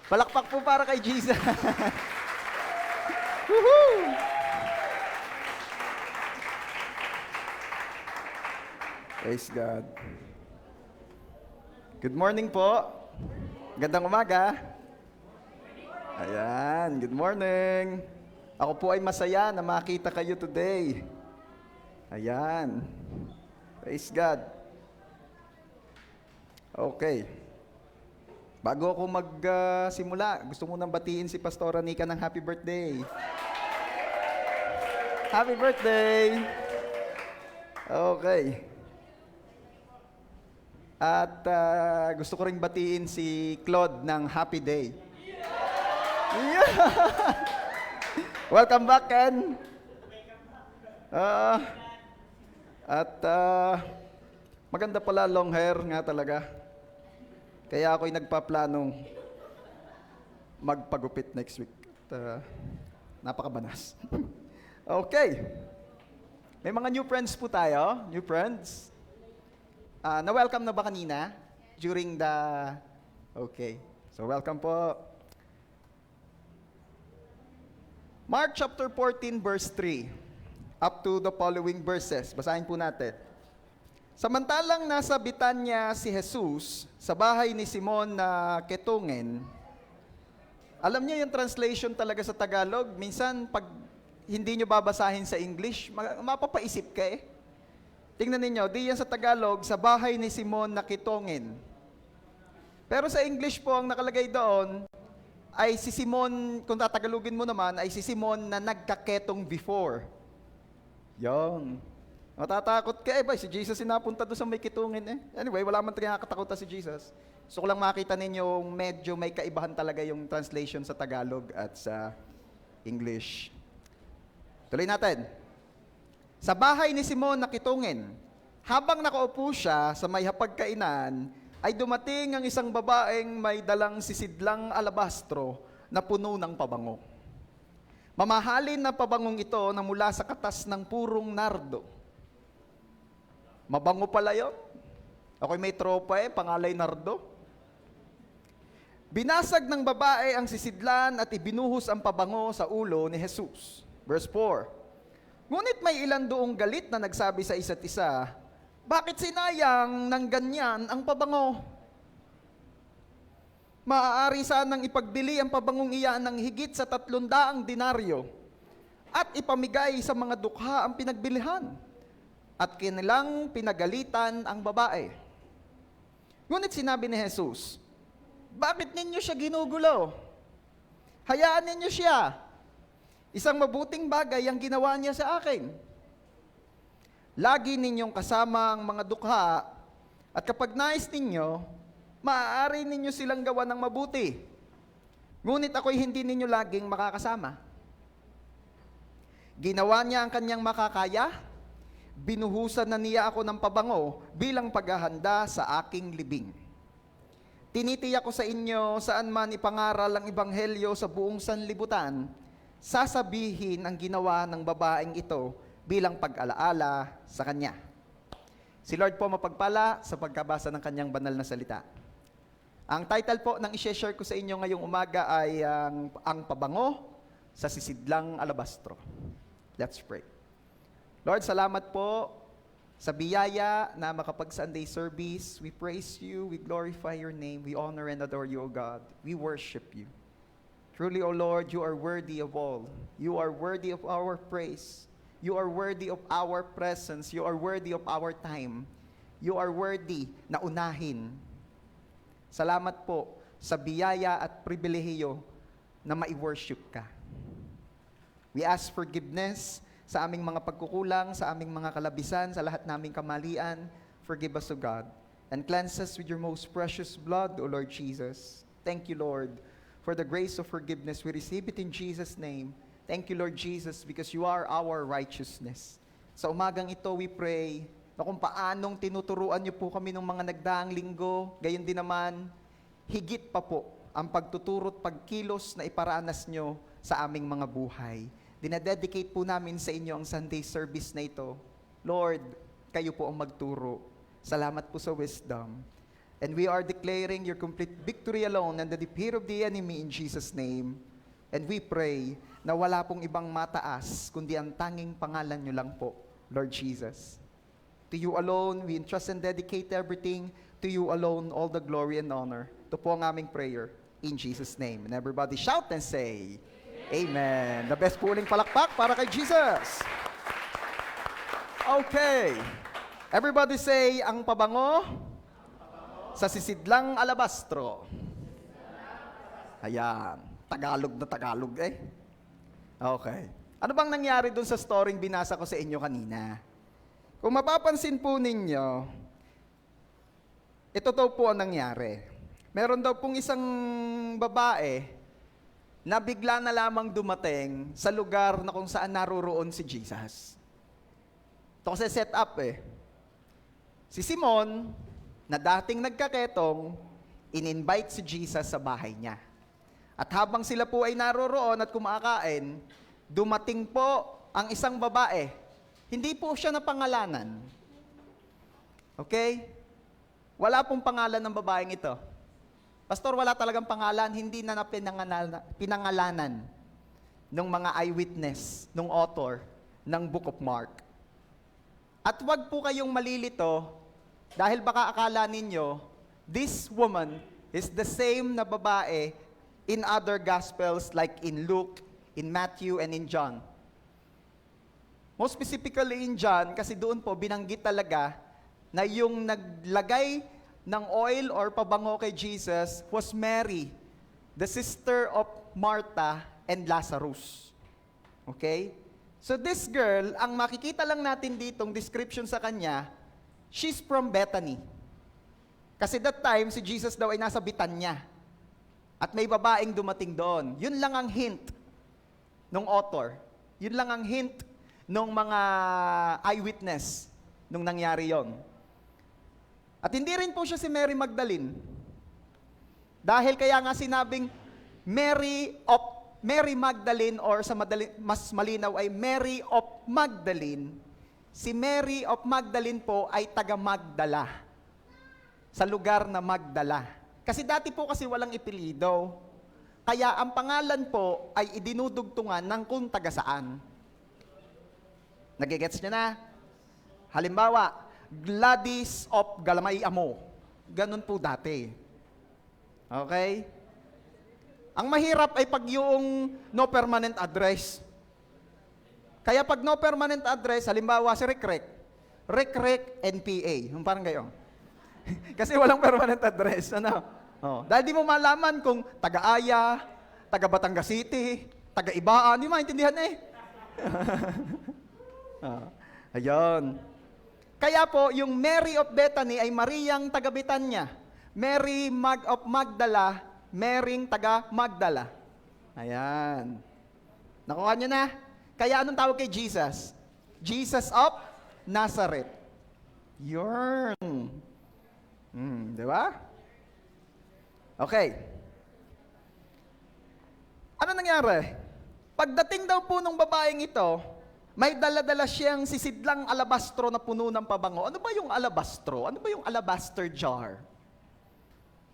Palakpak po para kay Jesus. Woohoo! Praise God. Good morning po. Gandang umaga. Ayan, good morning. Ako po ay masaya na makita kayo today. Ayan. Praise God. Okay. Bago ako magsimula, gusto mo nang batiin si Pastora Nika ng happy birthday. Happy birthday! Okay. At gusto ko ring batiin si Claude ng happy day. Yeah! Welcome back, Ken. Maganda pala long hair nga talaga. Kaya ako'y nagpaplanong magpagupit next week. Napakabanas. Okay. May mga new friends po tayo. New friends. Na-welcome na ba kanina? During the... Okay. So, welcome po. Mark chapter 14, verse 3. Up to the following verses. Basahin po natin. Samantalang nasa Betanya si Jesus sa bahay ni Simon na Ketungen, alam niyo yung translation talaga sa Tagalog, minsan pag hindi nyo babasahin sa English, mapapaisip ka eh. Tingnan ninyo, di yan sa Tagalog, sa bahay ni Simon na Ketungen. Pero sa English po, ang nakalagay doon, ay si Simon, kung tatagalogin mo naman, ay si Simon na nagkaketong before. Yon. Matatakot ka eh ba? Si Jesus sinapunta doon sa may kitungin eh. Anyway, wala man talaga nakakatakutan si Jesus. So, ko lang makita ninyo medyo may kaibahan talaga yung translation sa Tagalog at sa English. Tuloy natin. Sa bahay ni Simon na Ketungen, habang nakaupo siya sa may hapagkainan, ay dumating ang isang babaeng may dalang sisidlang alabastro na puno ng pabango. Mamahalin na pabangong ito na mula sa katas ng purong nardo. Mabango pala yun. Ako'y may tropa pangalay nardo. Binasag ng babae ang sisidlan at ibinuhos ang pabango sa ulo ni Jesus. Verse 4. Ngunit may ilan doong galit na nagsabi sa isa't isa, bakit sinayang ng ganyan ang pabango? Maaari sanang ipagbili ang pabangong iyan ng higit sa 300 denaryo at ipamigay sa mga dukha ang pinagbilihan. At kanilang pinagalitan ang babae. Ngunit sinabi ni Jesus, bakit ninyo siya ginugulo? Hayaan ninyo siya. Isang mabuting bagay ang ginawa niya sa akin. Lagi ninyong kasama ang mga dukha, at kapag nais ninyo, maaari ninyo silang gawa ng mabuti. Ngunit ako'y hindi ninyo laging makakasama. Ginawa niya ang kanyang makakaya, binuhusan na niya ako ng pabango bilang paghahanda sa aking libing. Tinitiyak ko sa inyo, saan man ipangaral ang ebanghelyo sa buong sanlibutan, sasabihin ang ginawa ng babaeng ito bilang pag-alaala sa kanya. Si Lord po mapagpala sa pagkabasa ng kanyang banal na salita. Ang title po ng i-share ko sa inyo ngayong umaga ay ang pabango sa sisidlang alabastro. Let's pray. Lord, salamat po sa biyaya na makapag-Sunday service. We praise you, we glorify your name, we honor and adore you, O God. We worship you. Truly, O Lord, you are worthy of all. You are worthy of our praise. You are worthy of our presence. You are worthy of our time. You are worthy na unahin. Salamat po sa biyaya at pribilehiyo na mai-worship ka. We ask forgiveness sa aming mga pagkukulang, sa aming mga kalabisan, sa lahat naming kamalian. Forgive us, O God, and cleanse us with your most precious blood, O Lord Jesus. Thank you, Lord, for the grace of forgiveness. We receive it in Jesus' name. Thank you, Lord Jesus, because you are our righteousness. Sa umagang ito, we pray na kung paanong tinuturuan niyo po kami ng mga nagdaang linggo, gayon din naman, higit pa po ang pagtuturo't pagkilos na iparanas niyo sa aming mga buhay. Dinededicate po namin sa inyo ang Sunday service na ito. Lord, kayo po ang magturo. Salamat po sa wisdom. And we are declaring your complete victory alone and the defeat of the enemy in Jesus' name. And we pray na wala pong ibang mataas, kundi ang tanging pangalan nyo lang po, Lord Jesus. To you alone, we entrust and dedicate everything. To you alone, all the glory and honor. Ito po ang aming prayer in Jesus' name. And everybody shout and say, Amen. The best puling palakpak para kay Jesus. Okay. Everybody say, ang pabango sa sisidlang alabastro. Ayan. Tagalog na Tagalog eh. Okay. Ano bang nangyari dun sa storyng binasa ko sa inyo kanina? Kung mapapansin po ninyo, ito daw po ang nangyari. Meron daw pong isang babae na bigla na lamang dumating sa lugar na kung saan naroroon si Jesus. Ito kasi set up eh. Si Simon, na dating nagkaketong, in-invite si Jesus sa bahay niya. At habang sila po ay naroroon at kumakain, dumating po ang isang babae. Hindi po siya napangalanan. Okay? Wala pong pangalan ng babaeng ito. Pastor, wala talagang pangalan, hindi na pinangalanan ng mga eyewitness, ng author, ng Book of Mark. At wag po kayong malilito, dahil baka akala ninyo, this woman is the same na babae in other Gospels like in Luke, in Matthew, and in John. Most specifically in John, kasi doon po binanggit talaga na yung naglagay ng oil or pabango kay Jesus was Mary, the sister of Martha and Lazarus. Okay? So this girl, ang makikita lang natin ditong description sa kanya, she's from Bethany. Kasi that time, si Jesus daw ay nasa Bitanya. At may babaeng dumating doon. Yun lang ang hint ng author. Yun lang ang hint ng mga eyewitness nung nangyari yon. At hindi rin po siya si Mary Magdalene. Dahil kaya nga sinabing Mary Magdalene or sa mas malinaw ay Mary of Magdalene. Si Mary of Magdalene po ay taga Magdala. Sa lugar na Magdala. Kasi dati po kasi walang ipilido. Kaya ang pangalan po ay idinudugtungan ng kung taga saan. Nagigets niya na? Halimbawa, Gladys of Galamay Amo. Ganun po dati. Okay? Ang mahirap ay pag yung no permanent address. Kaya pag no permanent address, halimbawa si Rikrek NPA. Yung parang gayon. Kasi walang permanent address. Ano? Oh. Dahil di mo malaman kung taga-Aya, taga-Batangas City, taga-Ibaan. Di maintindihan eh. Ayun. Kaya po, yung Mary of Bethany ay Mariang taga-Betanya. Mary of Magdala, Maryng taga-Magdala. Ayan. Nakuha niyo na? Kaya anong tawag kay Jesus? Jesus of Nazareth. Yun. Di ba? Okay. Ano nangyari? Pagdating daw po ng babaeng ito, may dala-dala siyang sisidlang alabastro na puno ng pabango. Ano ba yung alabastro? Ano ba yung alabaster jar?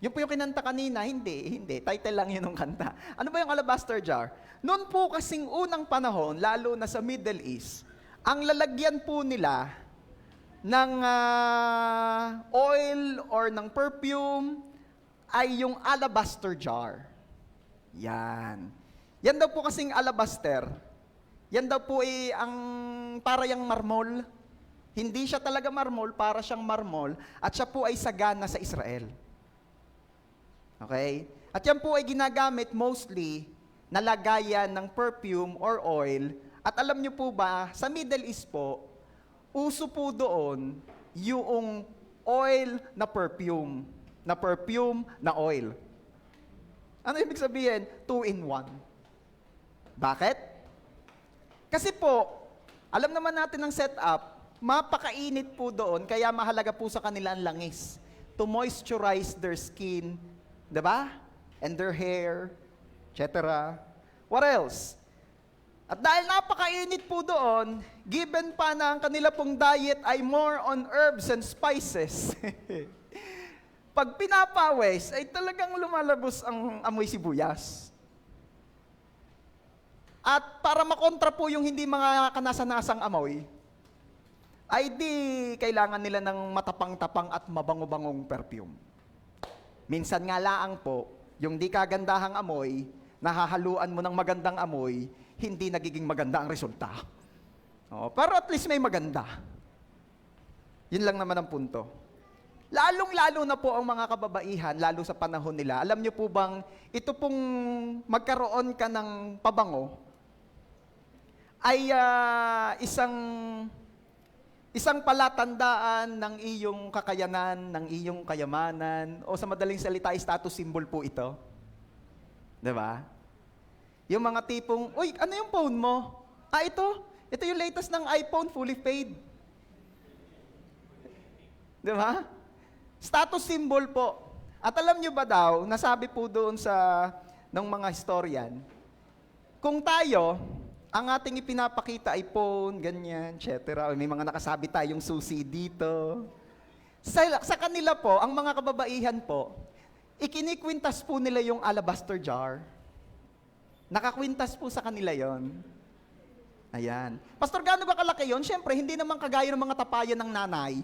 Yung po yung kinanta kanina, hindi. Title lang yun ng kanta. Ano ba yung alabaster jar? Noon po kasing unang panahon, lalo na sa Middle East, ang lalagyan po nila ng oil or ng perfume ay yung alabaster jar. Yan. Yan daw po kasing alabaster. Yan daw po ay ang para yang marmol. Hindi siya talaga marmol, para siyang marmol. At siya po ay sagana sa Israel. Okay? At yan po ay ginagamit mostly na lagayan ng perfume or oil. At alam niyo po ba, sa Middle East po, uso po doon yung oil na perfume. Na perfume na oil. Ano ibig sabihin? 2-in-1. Bakit? Kasi po, alam naman natin ang setup, mapakainit po doon, kaya mahalaga po sa kanila ang langis. To moisturize their skin, diba? And their hair, etc. What else? At dahil napakainit po doon, given pa na ang kanila pong diet ay more on herbs and spices, Pag pinapawis, ay talagang lumalabos ang amoy sibuyas. At para makontra po yung hindi mga kanasa-nasang amoy, ay di kailangan nila ng matapang-tapang at mabango-bangong perfume. Minsan nga laang po, yung di kagandahang amoy, nahahaluan mo ng magandang amoy, hindi nagiging maganda ang resulta. Pero at least may maganda. Yun lang naman ang punto. Lalong-lalo na po ang mga kababaihan, lalo sa panahon nila. Alam niyo po bang, ito pong magkaroon ka ng pabango, ay isang palatandaan ng iyong kakayanan, ng iyong kayamanan, o sa madaling salita, status symbol po ito. Diba? Yung mga tipong, uy, ano yung phone mo? Ito yung latest ng iPhone, fully paid. Diba? Status symbol po. At alam nyo ba daw, nasabi po doon ng mga historian, kung tayo, ang ating ipinapakita ay phone, ganyan, etc. May mga nakasabi tayong susi dito. Sa kanila po, ang mga kababaihan po, ikinikwintas po nila yung alabaster jar. Nakakwintas po sa kanila yon. Ayan. Pastor, gaano ba kalaki yon? Siyempre, hindi naman kagaya ng mga tapayan ng nanay.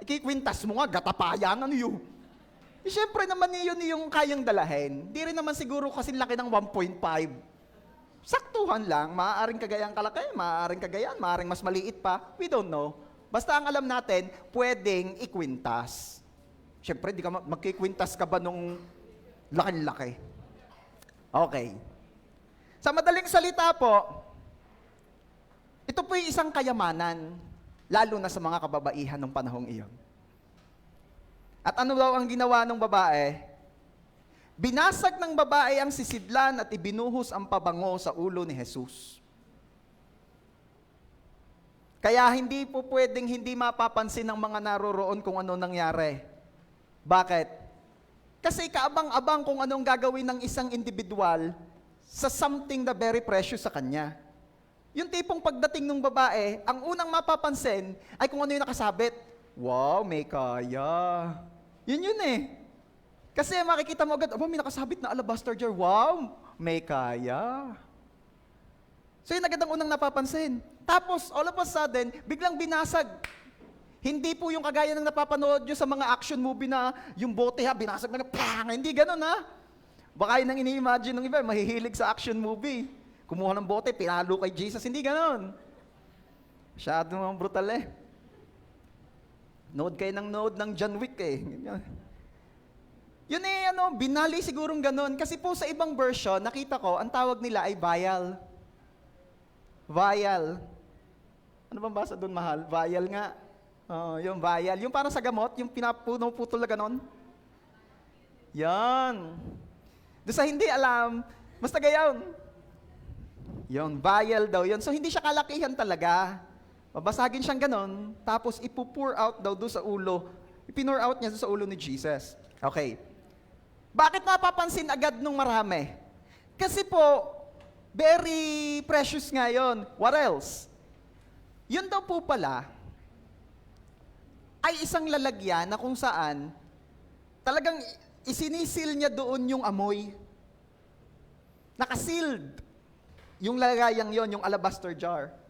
Ikikwintas mo nga, gatapayan, ano yun? Siyempre naman yun yung kayang dalahin. Di rin naman siguro kasi laki ng 1.5. Saktuhan lang, maaaring kagayang kalaki, maaaring kagayan, maaaring mas maliit pa. We don't know. Basta ang alam natin, pwedeng ikwintas. Siyempre, di ka magkikwintas ka ba nung laki-laki? Okay. Sa madaling salita po, ito po yung isang kayamanan, lalo na sa mga kababaihan ng panahong iyon. At ano daw ang ginawa ng babae? Binasag ng babae ang sisidlan at ibinuhos ang pabango sa ulo ni Jesus. Kaya hindi po pwedeng hindi mapapansin ng mga naroroon kung ano nangyari. Bakit? Kasi kaabang-abang kung anong gagawin ng isang individual sa something na very precious sa kanya. Yung tipong pagdating ng babae, ang unang mapapansin ay kung ano yung nakasabit. Wow, may kaya. Yun eh. Kasi makikita mo agad, may nakasabit na alabaster jar. Wow, may kaya. So yun agad ang unang napapansin. Tapos, all of a sudden, biglang binasag. Hindi po yung kagaya ng napapanood nyo sa mga action movie na yung bote binasag na pang. Hindi ganun Baka yun ang ini-imagine ng iba, mahihilig sa action movie. Kumuha ng bote, pinalo kay Jesus. Hindi ganun. Masyado mga brutal Nood kayo ng John Wick Yun binali sigurong ganun. Kasi po sa ibang version, nakita ko, ang tawag nila ay vial. Vial. Ano bang basa doon, mahal? Vial nga. Yung vial. Yung parang sa gamot, yung putol na ganon. Yan. Doon sa hindi alam, basta gayon. Yung vial daw yun. So hindi siya kalakihan talaga. Babasagin siyang ganon, tapos ipu-pour out daw doon sa ulo. Ipinur out niya sa ulo ni Jesus. Okay. Bakit napapansin agad nung marami? Kasi po, very precious nga yun. What else? Yun daw po pala, ay isang lalagyan na kung saan, talagang isinisil niya doon yung amoy. Nakasealed. Yung lagayang yon, yung alabaster jar.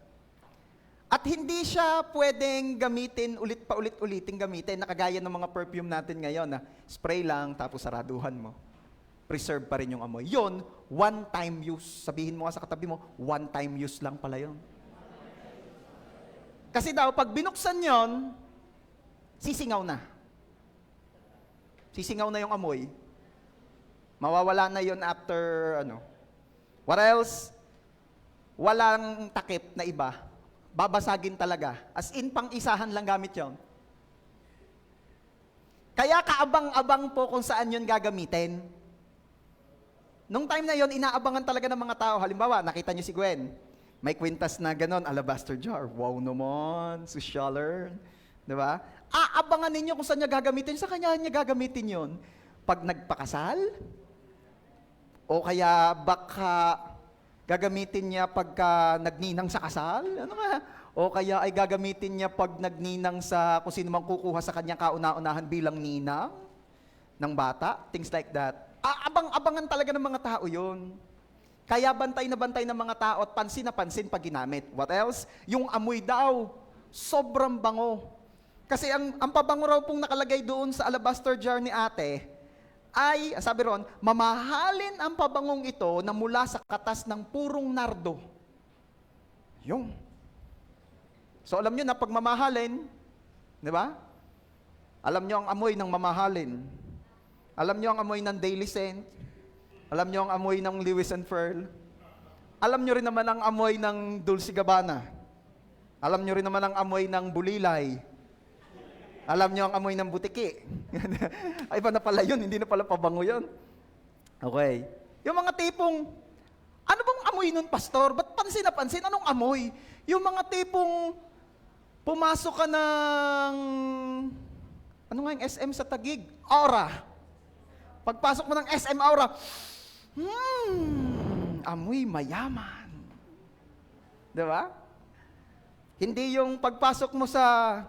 At hindi siya pwedeng gamitin paulit-uliting gamitin na kagaya ng mga perfume natin ngayon na spray lang tapos saraduhan mo. Preserve pa rin yung amoy. Yon, one-time use. Sabihin mo nga sa katabi mo, one-time use lang pala yon. Kasi daw, pag binuksan yon, sisingaw na. Sisingaw na yung amoy. Mawawala na yon after, What else? Walang takip na iba. Babasagin talaga. As in, pang-isahan lang gamit yon. Kaya kaabang-abang po kung saan yun gagamitin. Nung time na yon, inaabangan talaga ng mga tao. Halimbawa, nakita niyo si Gwen. May kwintas na ganon, alabaster jar. Wow naman, susyaler. Diba? Aabangan ninyo kung saan niya gagamitin. Sa kanya niya gagamitin yon. Pag nagpakasal, o kaya baka gagamitin niya pagka nagninang sa kasal? O kaya ay gagamitin niya pag nagninang sa kung sino mang kukuha sa kanyang kauna-unahan bilang ninang? ng bata, things like that. Abang-abangan talaga ng mga tao yun. Kaya bantay na bantay ng mga tao at pansin na pansin pag ginamit. What else? Yung amoy daw, sobrang bango. Kasi ang pabango raw pong nakalagay doon sa alabaster jar ni ate, ay, sabi ron, mamahalin ang pabangong ito na mula sa katas ng purong nardo. Yung. So alam nyo na pag mamahalin, di ba? Alam nyo ang amoy ng mamahalin. Alam nyo ang amoy ng Daily Scent. Alam nyo ang amoy ng Lewis and Pearl. Alam nyo rin naman ang amoy ng Dulce Gabbana. Alam nyo rin naman ang amoy ng Bulilay. Alam nyo ang amoy ng Butiki. Ay, iba na pala yun, hindi na pala pabango yun. Okay. Yung mga tipong, ano bang amoy nun, pastor? Ba't pansin na pansin? Anong amoy? Yung mga tipong, pumasok ka ng, ano nga yung SM sa Taguig? Aura. Pagpasok mo ng SM Aura, amoy mayaman. Diba? Hindi yung pagpasok mo sa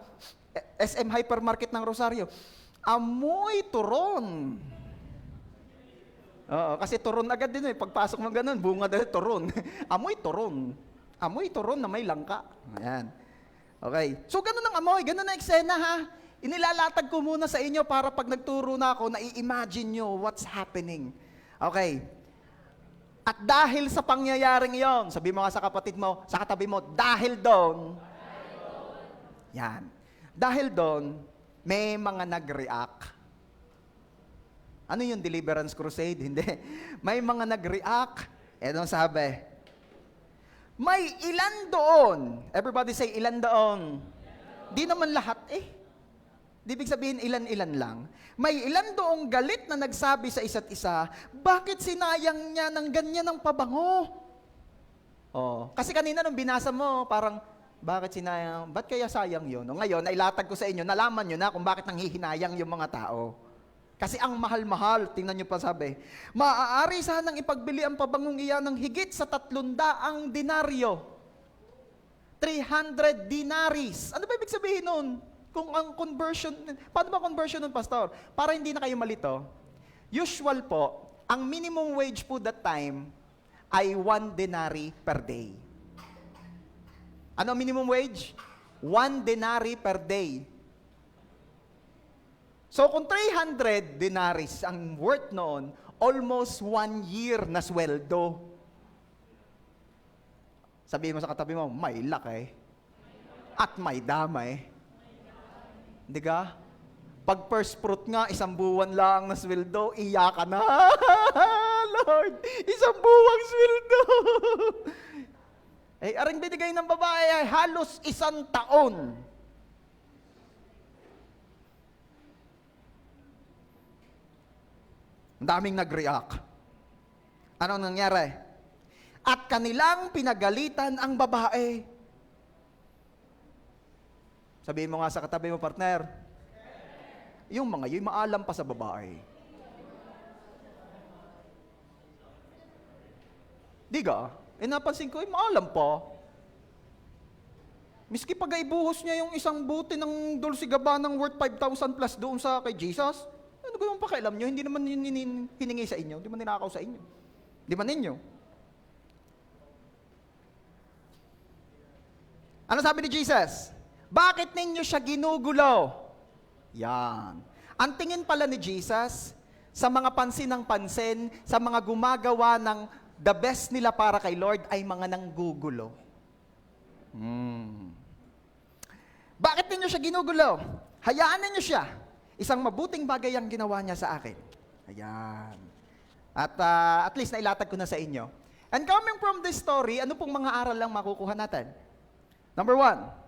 SM Hypermarket ng Rosario, amoy turon. Oo, kasi turon agad din eh. Pagpasok mo ganun, bunga dahil turon. Amoy turon. Amoy turon na may langka. Ayan. Okay. So ganun ang amoy, ganun ang eksena ha. Inilalatag ko muna sa inyo para pag nagturo na ako, na-i-imagine nyo what's happening. Okay. At dahil sa pangyayaring yon, sabi mo nga sa kapatid mo, sa katabi mo, dahil doon, yan. Dahil doon, may mga nag-react. Ano yung Deliverance Crusade? Hindi. May mga nag-react. Eto sabi, may ilan doon. Everybody say, ilan doon. Di naman lahat eh. Ibig sabihin, ilan-ilan lang. May ilan doong galit na nagsabi sa isa't isa, bakit sinayang niya ng ganyan ng pabango? Oh, kasi kanina nung binasa mo, parang, bakit sinayang, ba't kaya sayang yun? O ngayon, nailatag ko sa inyo, nalaman nyo na kung bakit nanghihinayang yung mga tao. Kasi ang mahal-mahal, tingnan nyo pa sabi, maaari sanang ipagbili ang pabangong iyan ng higit sa 300 denaryo. 300 dinaries. Ano ba ibig sabihin nun? Kung ang conversion, paano ba conversion nun, pastor? Para hindi na kayo malito. Usual po, ang minimum wage po that time ay 1 denary per day. Ano ang minimum wage? 1 denary per day. So kung 300 denaries ang worth noon, almost 1 year na sweldo. Sabihin mo sa katabi mo, may luck eh. At may damay. Hindi ka? Pag first fruit nga, 1 buwan lang na sweldo, iyak ka na. Lord, 1 buwang sweldo. Eh, aring binigay ng babae ay halos 1 taon. Ang daming nag-react. Ano nangyari? At kanilang pinagalitan ang babae. Sabihin mo nga sa katabi mo, partner, yung mga yun, maalam pa sa babae. Di ka? Napansin ko, maalam pa. Miski pag ibuhos niya yung isang buti ng Dulce Gabbana ng worth 5,000 plus doon sa kay Jesus, ano ko yung pakialam nyo? Hindi naman yun hiningi sa inyo. Hindi man ninakaw sa inyo. Di man ninyo. Ano sabi ni Jesus? Bakit ninyo siya ginugulo? Yan. Ang tingin pala ni Jesus, sa mga pansin ng pansin, sa mga gumagawa ng the best nila para kay Lord, ay mga nanggugulo. Bakit ninyo siya ginugulo? Hayaan ninyo siya. Isang mabuting bagay ang ginawa niya sa akin. Ayan. At least nailatag ko na sa inyo. And coming from this story, ano pong mga aral lang makukuha natin? Number 1,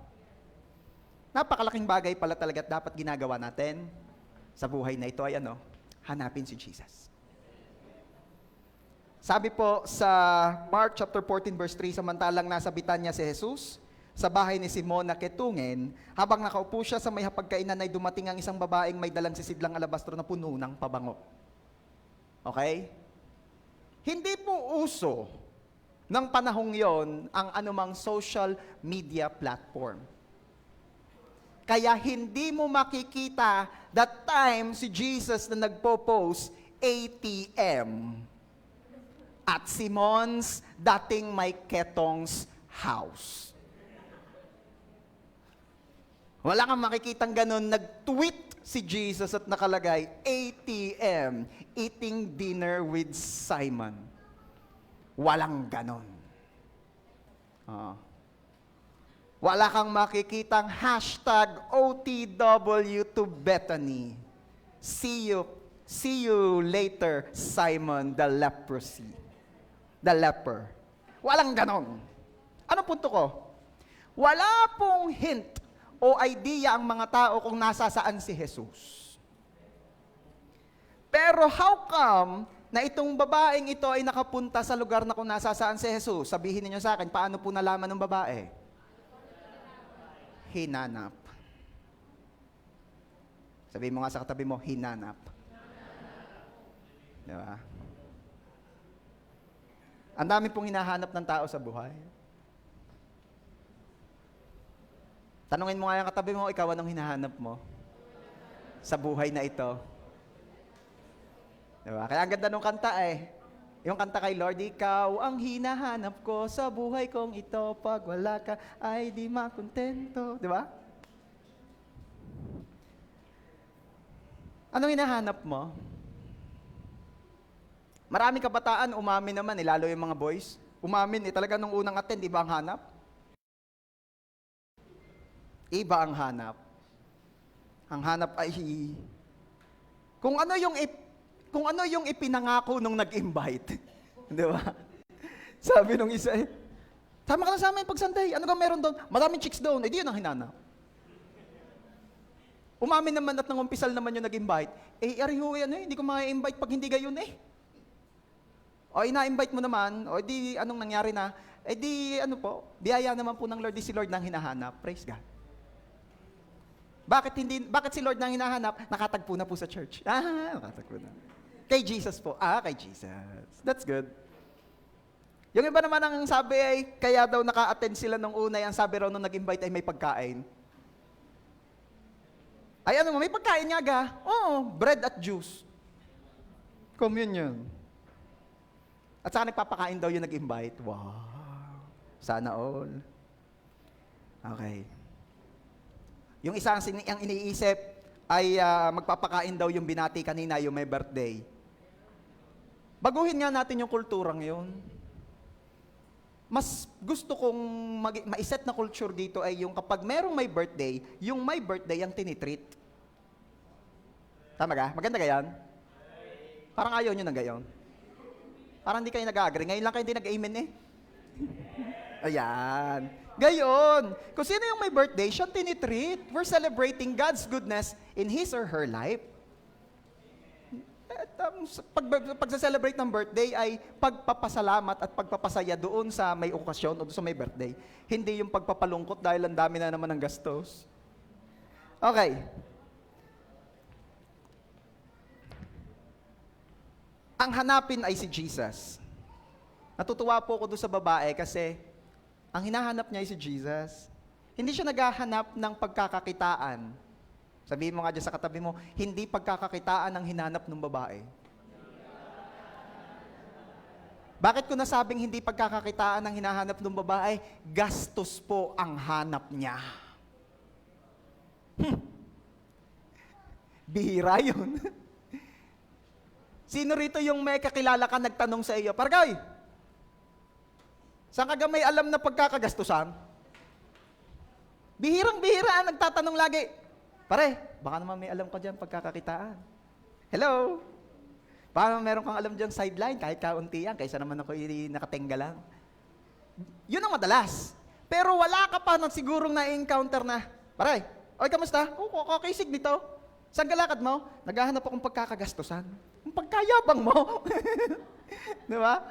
napakalaking bagay pala talaga at dapat ginagawa natin sa buhay na ito ay hanapin si Jesus. Sabi po sa Mark chapter 14 verse 3, samantalang nasa Bitanya si Jesus, sa bahay ni Simon na ketungin, habang nakaupo siya sa may hapagkainan ay dumating ang isang babaeng may dalang sisidlang alabastro na puno ng pabango. Okay? Hindi po uso ng panahong yon ang anumang social media platform. Kaya hindi mo makikita that time si Jesus na nagpo-post ATM at Simon's dating may ketong's house. Wala kang makikitang ganun, nag-tweet si Jesus at nakalagay, ATM, eating dinner with Simon. Walang ganun. Wala kang makikitang hashtag OTW to Bethany. See you later, Simon the leper. Walang ganon. Ano punto ko? Wala pong hint o idea ang mga tao kung nasasaan si Jesus. Pero how come na itong babaeng ito ay nakapunta sa lugar na kung nasasaan si Jesus? Sabihin niyo sa akin, paano po nalaman ng babae? Hinanap. Sabihin mo nga sa katabi mo, hinanap. Di ba? Ang dami pong hinahanap ng tao sa buhay. Tanungin mo nga yung katabi mo, ikaw anong hinahanap mo? Sa buhay na ito. Di ba? Kaya ang ganda nung kanta eh. Yung kanta kay Lord, ikaw ang hinahanap ko sa buhay kong ito. Pag wala ka, ay di makontento. Di ba? Anong hinahanap mo? Maraming kabataan, umamin naman, lalo yung mga boys. Umamin, talaga nung unang attend, iba ang hanap? Iba ang hanap. Ang hanap ay, kung ano yung ipinangako nung nag-invite. Di ba? Sabi nung isa tama ka lang sa amin pag Sunday. Ano ka meron doon? Maraming chicks doon. Di yun ang hinanap. Umamin naman at nangumpisal naman yung nag-invite. Hindi ko ma-invite pag hindi gayon eh. O ina-invite mo naman, o di anong nangyari na? Biyaya naman po ng Lord, di si Lord nang hinahanap. Praise God. Bakit si Lord nang hinahanap? Nakatagpo na po sa church. Nakatagpo na. Kay Jesus po. Kay Jesus. That's good. Yung iba naman ang sabi ay, kaya daw naka-attend sila nung una, ang sabi raw nung nag-invite ay may pagkain. Ay may pagkain nga ga? Oo, bread at juice. Communion. At saka nagpapakain daw yung nag-invite. Wow. Sana all. Okay. Yung isa ang iniisip ay magpapakain daw yung binati kanina, yung may birthday. Baguhin nga natin yung kulturang yun. Mas gusto kong maiset na culture dito ay yung kapag merong may birthday, yung may birthday ang tinitreat. Tama ka? Maganda ka yan? Parang ayaw nyo na gayon. Parang hindi kayo nag-agree. Ngayon lang kayo hindi nag-amen eh. Ayan. Gayon. Kung sino yung may birthday, siya tinitreat. We're celebrating God's goodness in his or her life. Pag-celebrate ng birthday ay pagpapasalamat at pagpapasaya doon sa may okasyon o doon sa may birthday. Hindi yung pagpapalungkot dahil ang dami na naman ng gastos. Okay. Ang hanapin ay si Jesus. Natutuwa po ako doon sa babae kasi ang hinahanap niya ay si Jesus. Hindi siya naghahanap ng pagkakakitaan. Sabihin mo nga dyan sa katabi mo, hindi pagkakakitaan ang hinanap ng babae. Bakit ko nasabing hindi pagkakakitaan ang hinahanap ng babae? Gastos po ang hanap niya. Bihira yun. Sino rito yung may kakilala ka nagtanong sa iyo, Pargay, saan ka may alam na pagkakagastusan? Bihirang-bihira ang nagtatanong lagi. Pare, baka naman may alam ka dyan pagkakakitaan. Hello? Baka meron kang alam dyan sideline, kahit kaunti yan, kaysa naman ako nakatenga lang. Yun ang madalas. Pero wala ka pa nang sigurong na-encounter na, pare, oy, kamusta? Kakisig dito. Saan galakad mo? Naghahanap akong pagkakagastusan. Ang pagkayabang mo. Di ba?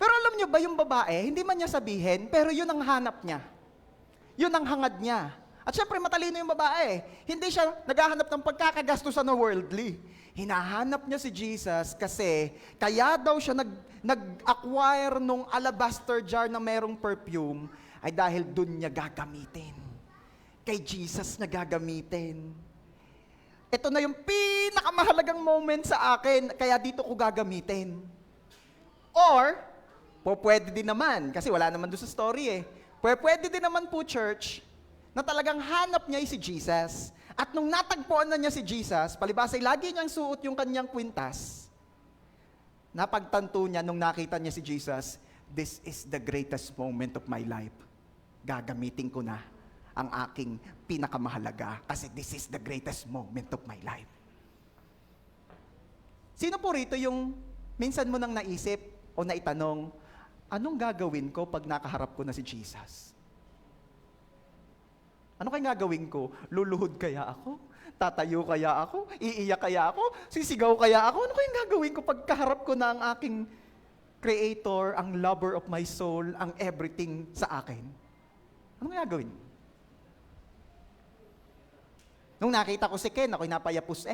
Pero alam nyo ba yung babae, hindi man niya sabihin, pero yun ang hanap niya. Yun ang hangad niya. At syempre, matalino yung babae. Hindi siya naghahanap ng pagkakagastusan na worldly. Hinahanap niya si Jesus kasi kaya daw siya nag-acquire nung alabaster jar na merong perfume ay dahil dun niya gagamitin. kay Jesus niya gagamitin. Ito na yung pinakamahalagang moment sa akin, kaya dito ko gagamitin. Or, pwede din naman, kasi wala naman doon sa story eh. Pwede din naman po, church, na talagang hanap niya si Jesus. At nung natagpuan na niya si Jesus, palibasay lagi niyang suot yung kanyang kwintas. Napagtanto niya nung nakita niya si Jesus, this is the greatest moment of my life. Gagamitin ko na ang aking pinakamahalaga kasi this is the greatest moment of my life. Sino po rito yung minsan mo nang naisip o naitanong, anong gagawin ko pag nakaharap ko na si Jesus? Ano kayang gagawin ko? Luluhod kaya ako? Tatayo kaya ako? Iiyak kaya ako? Sisigaw kaya ako? Ano kayang gagawin ko pag kaharap ko na ang aking Creator, ang lover of my soul, ang everything sa akin? Ano kayang gagawin? Nung nakita ko si Ken, ako'y napayapos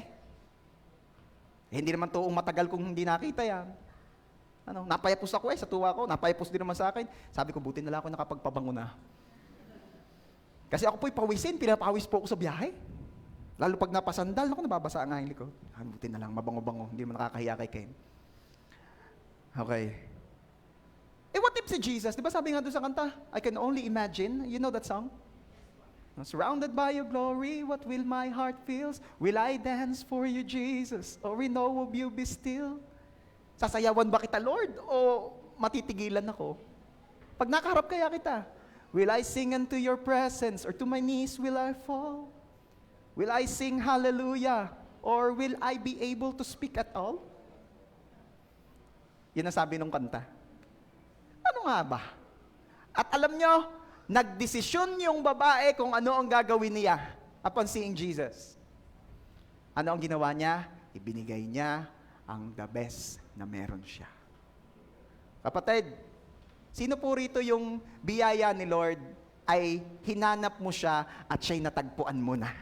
hindi naman tuong matagal kung hindi nakita yan. Napayapos ako sa tuwa ko, napayapos din naman sa akin. Sabi ko, buti na lang ako nakapagpabango na. Kasi ako po'y pawisin, pinapawis po ako sa biyahe. Lalo pag napasandal, nababasa ang hangin ko. Buti na lang, mabango-bango, hindi naman nakakahiya kay Ken. Okay. What if si Jesus, di ba sabi nga doon sa kanta, I can only imagine, you know that song? Surrounded by your glory, what will my heart feel? Will I dance for you, Jesus? Or in awe of you be still? Sasayawan ba kita, Lord? O matitigilan ako? Pag nakaharap kaya kita, will I sing unto your presence? Or to my knees will I fall? Will I sing hallelujah? Or will I be able to speak at all? Yun ang sabi nung kanta. Ano nga ba? At alam nyo, nagdesisyon yung babae kung ano ang gagawin niya upon seeing Jesus. Ano ang ginawa niya? Ibinigay niya ang the best na meron siya. Kapatid, sino po rito yung biyaya ni Lord ay hinanap mo siya at siya'y natagpuan mo na?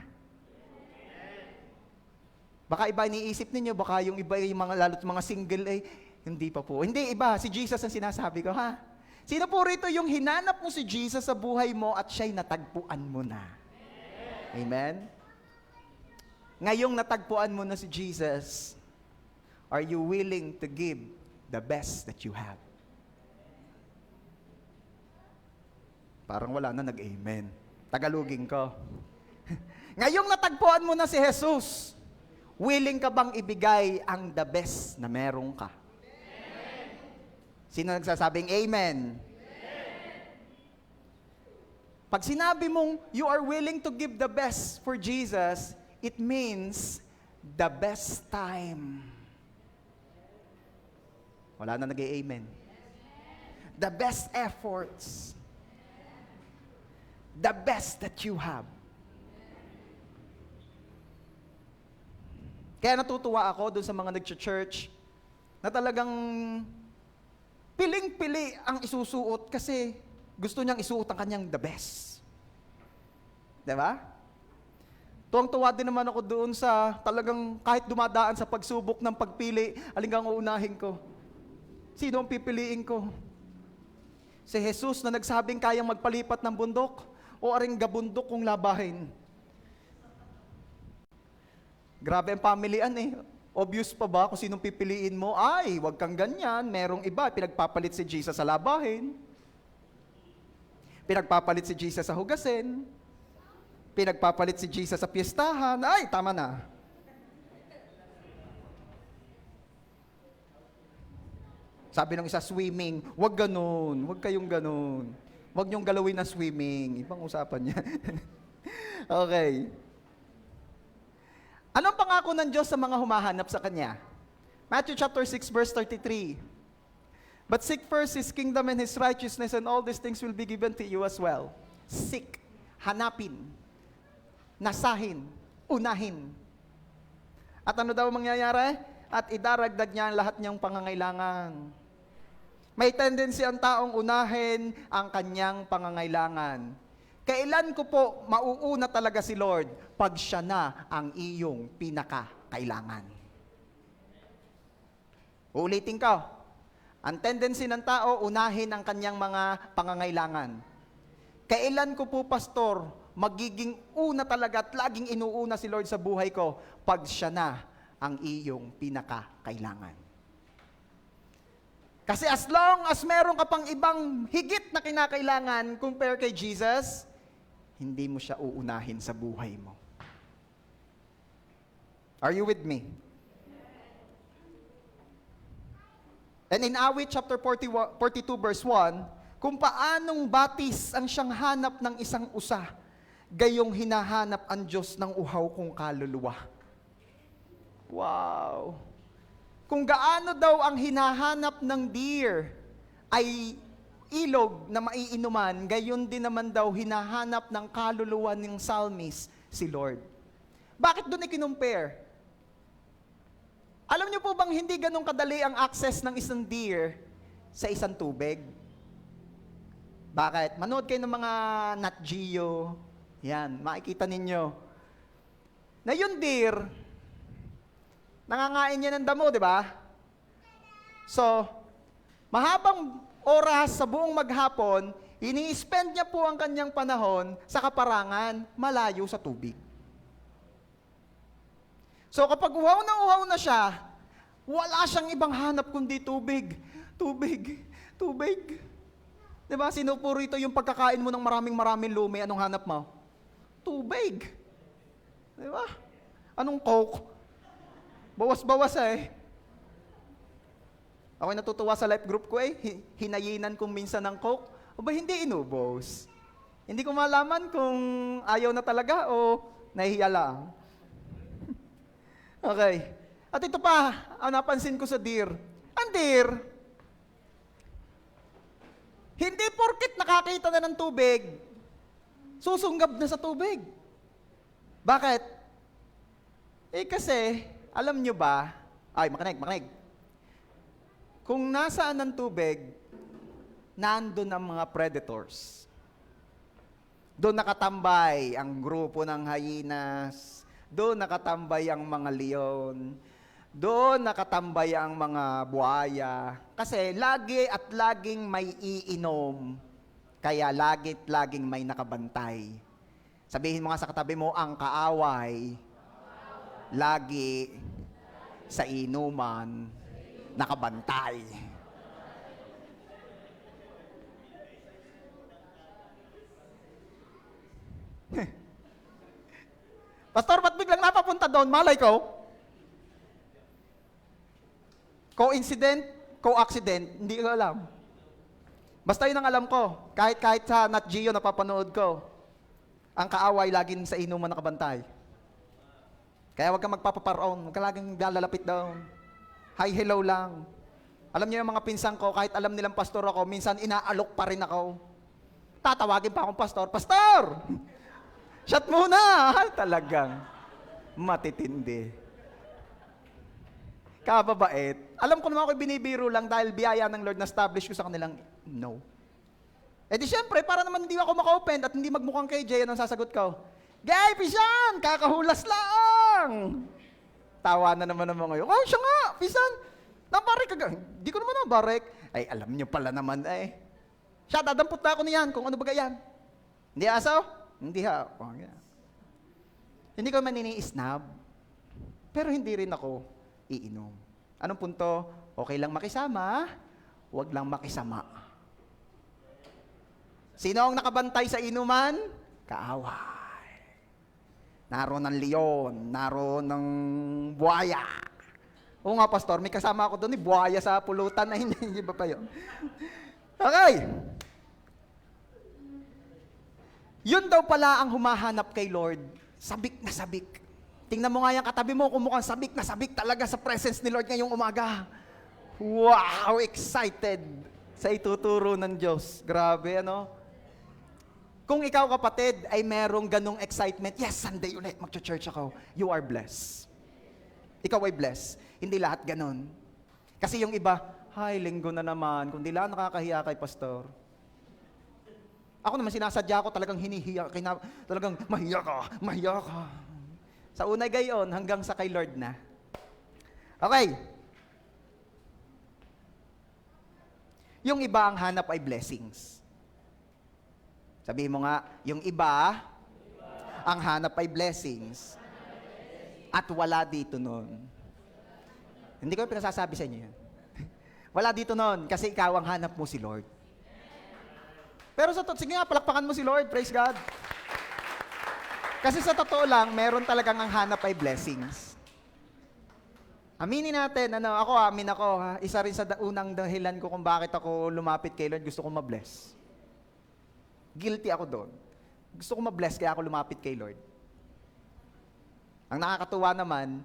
Baka iba iniisip ninyo, baka yung iba yung lalo't mga single hindi pa po. Hindi, iba. Si Jesus ang sinasabi ko, ha? Sino po rito yung hinanap mo si Jesus sa buhay mo at siya'y natagpuan mo na? Amen? Ngayong natagpuan mo na si Jesus, are you willing to give the best that you have? Parang wala na nag-amen. Tagalogin ko. Ngayong natagpuan mo na si Jesus, willing ka bang ibigay ang the best na meron ka? Sino nagsasabing amen? Pag sinabi mong you are willing to give the best for Jesus, it means the best time. Wala na nag-amen. The best efforts. The best that you have. Kaya natutuwa ako dun sa mga nag-church na talagang piling-pili ang isusuot kasi gusto niyang isuot ang kanyang the best. Diba? Tuwang-tuwa din naman ako doon sa talagang kahit dumadaan sa pagsubok ng pagpili, alin ang uunahin ko? Sino ang pipiliin ko? Si Jesus na nagsabing kayang magpalipat ng bundok o aring gabundok kong labahin? Grabe ang pamilian Obvious pa ba kung sinong pipiliin mo? Ay, wag kang ganyan. Merong iba, pinagpapalit si Jesus sa labahin. Pinagpapalit si Jesus sa hugasin. Pinagpapalit si Jesus sa piyestahan. Ay, tama na. Sabi ng isa, swimming. Wag ganun. Wag kayong ganun. Wag niyong galawin na swimming. Ibang usapan niya. Okay. Anong pangako ng Diyos sa mga humahanap sa Kanya? Matthew chapter 6 verse 33. But seek first His kingdom and His righteousness, and all these things will be given to you as well. Seek, hanapin, nasahin, unahin. At ano daw mangyayari? At idaragdag niya ang lahat niyang pangangailangan. May tendency ang taong unahin ang kanyang pangangailangan. Kailan ko po mauuna talaga si Lord? Pag siya na ang iyong pinakakailangan. Uulitin ko. Ang tendency ng tao, unahin ang kanyang mga pangangailangan. Kailan ko po, pastor, magiging una talaga at laging inuuna si Lord sa buhay ko pag siya na ang iyong pinakakailangan. Kasi as long as meron ka pang ibang higit na kinakailangan compare kay Jesus, hindi mo siya uunahin sa buhay mo. Are you with me? And in Awit chapter 42 verse 1, kung paanong batis ang siyang hanap ng isang usa, gayong hinahanap ang Diyos ng uhaw kong kaluluwa. Wow! Kung gaano daw ang hinahanap ng deer ay ilog na maiinuman, gayon din naman daw hinahanap ng kaluluwa ng psalmist si Lord. Bakit doon i-compare? Alam niyo po bang hindi ganun kadali ang access ng isang deer sa isang tubig? Bakit? Manood kayo ng mga Nat Geo. Yan, makikita ninyo. Na yung deer, nangangain niya ng damo, di ba? So, mahabang oras sa buong maghapon, ini-spend niya po ang kanyang panahon sa kaparangan, malayo sa tubig. So kapag uhaw na siya, wala siyang ibang hanap kundi tubig. Tubig. Tubig. Diba? Sinupurito yung pagkakain mo ng maraming lumi. Anong hanap mo? Tubig. Diba? Anong Coke? Bawas-bawas eh. Ako'y natutuwa sa life group ko eh. Hinayinan kong minsan ng Coke. O ba hindi inubos? Hindi ko malaman kung ayaw na talaga o nahihiya lang. Okay. At ito pa, ang napansin ko sa deer. Ang deer, hindi porket nakakita na ng tubig, susunggab na sa tubig. Bakit? Eh kasi, alam nyo ba, makinig. Kung nasaan ang tubig, nandun ang mga predators. Doon nakatambay ang grupo ng hyenas, doon nakatambay ang mga leon, doon nakatambay ang mga buhaya. Kasi lagi at laging may iinom, kaya laging may nakabantay. Sabihin mo nga sa katabi mo, ang kaaway, lagi sa inuman, nakabantay. Pastor, ba't biglang napapunta doon? Malay ko. Co-incident, co-accident, hindi ko alam. Basta yun ang alam ko. Kahit sa Nat Geo napapanood ko, ang kaaway laging sa inuman nakabantay. Kaya huwag kang magpapaparoon, huwag kang laging lalapit doon. Hi, hello lang. Alam niyo yung mga pinsan ko, kahit alam nilang pastor ako, minsan inaalok pa rin ako. Tatawagin pa akong pastor, Pastor! Shot muna! Talagang matitindi. Kababait. Alam ko naman ako'y binibiro lang dahil biyaya ng Lord na establish ko sa kanilang no. Eh di syempre, para naman hindi ako maka-open at hindi magmukhang KJ, anong sasagot ko? Gay, pisan! Kakahulas lang! Tawa na naman ng mga yun. Oh, siya nga, pisan! Nabarek ka. Hindi ko naman nabarek. Ay, alam niyo pala naman eh. Siya, dadampot na ako niyan kung ano ba yan. Hindi asaw? Hindi ha. Oh, yeah. Hindi ko man ini-snub. Pero hindi rin ako iinom. Anong punto? Okay lang makisama, huwag lang makisama. Sino ang nakabantay sa inuman? Kaaway. Naroon ng leon, naroon ng buhaya. Oo nga, Pastor, may kasama ako doon, buhaya sa pulutan na hindi ba pa yun? Okay. Yun daw pala ang humahanap kay Lord. Sabik na sabik. Tingnan mo nga yung katabi mo, kung mukhang sabik na sabik talaga sa presence ni Lord ngayong umaga. Wow, excited sa ituturo ng Diyos. Grabe, ano? Kung ikaw, kapatid, ay merong ganong excitement, yes, Sunday ulit, mag-church ako, you are blessed. Ikaw ay blessed. Hindi lahat ganon. Kasi yung iba, hay, linggo na naman, kung di lang nakakahiya kay pastor. Ako naman sinasadya ko, talagang hinihiya, talagang mahiya ka. Sa unay gayon, hanggang sa kay Lord na. Okay. Yung iba ang hanap ay blessings. Sabihin mo nga, yung iba Ang hanap ay blessings. At wala dito nun. Hindi ko pinasasabi sa inyo yan. Wala dito nun, kasi ikaw ang hanap mo si Lord. Pero sige nga, palakpakan mo si Lord, praise God. Kasi sa totoo lang, meron talagang ang hanap ay blessings. Aminin natin, amin ako, ha? Isa rin sa unang dahilan ko kung bakit ako lumapit kay Lord, gusto ko ma-bless. Guilty ako doon. Gusto ko ma-bless, kaya ako lumapit kay Lord. Ang nakakatuwa naman,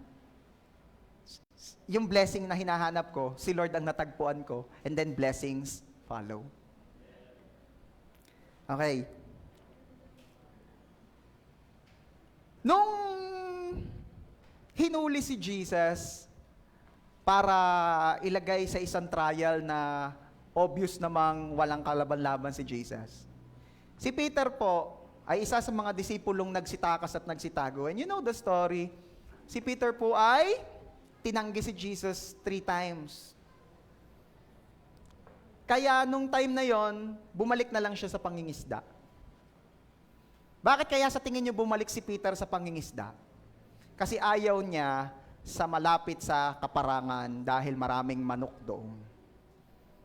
yung blessing na hinahanap ko, si Lord ang natagpuan ko, and then blessings follow. Okay. Nung hinuli si Jesus para ilagay sa isang trial na obvious namang walang kalaban-laban si Jesus, si Peter po ay isa sa mga disipulong nagsitakas at nagsitago. And you know the story, si Peter po ay tinanggi si Jesus 3 times. Kaya nung time na yon, bumalik na lang siya sa pangingisda. Bakit kaya sa tingin niyo bumalik si Peter sa pangingisda? Kasi ayaw niya sa malapit sa kaparangan dahil maraming manok doon.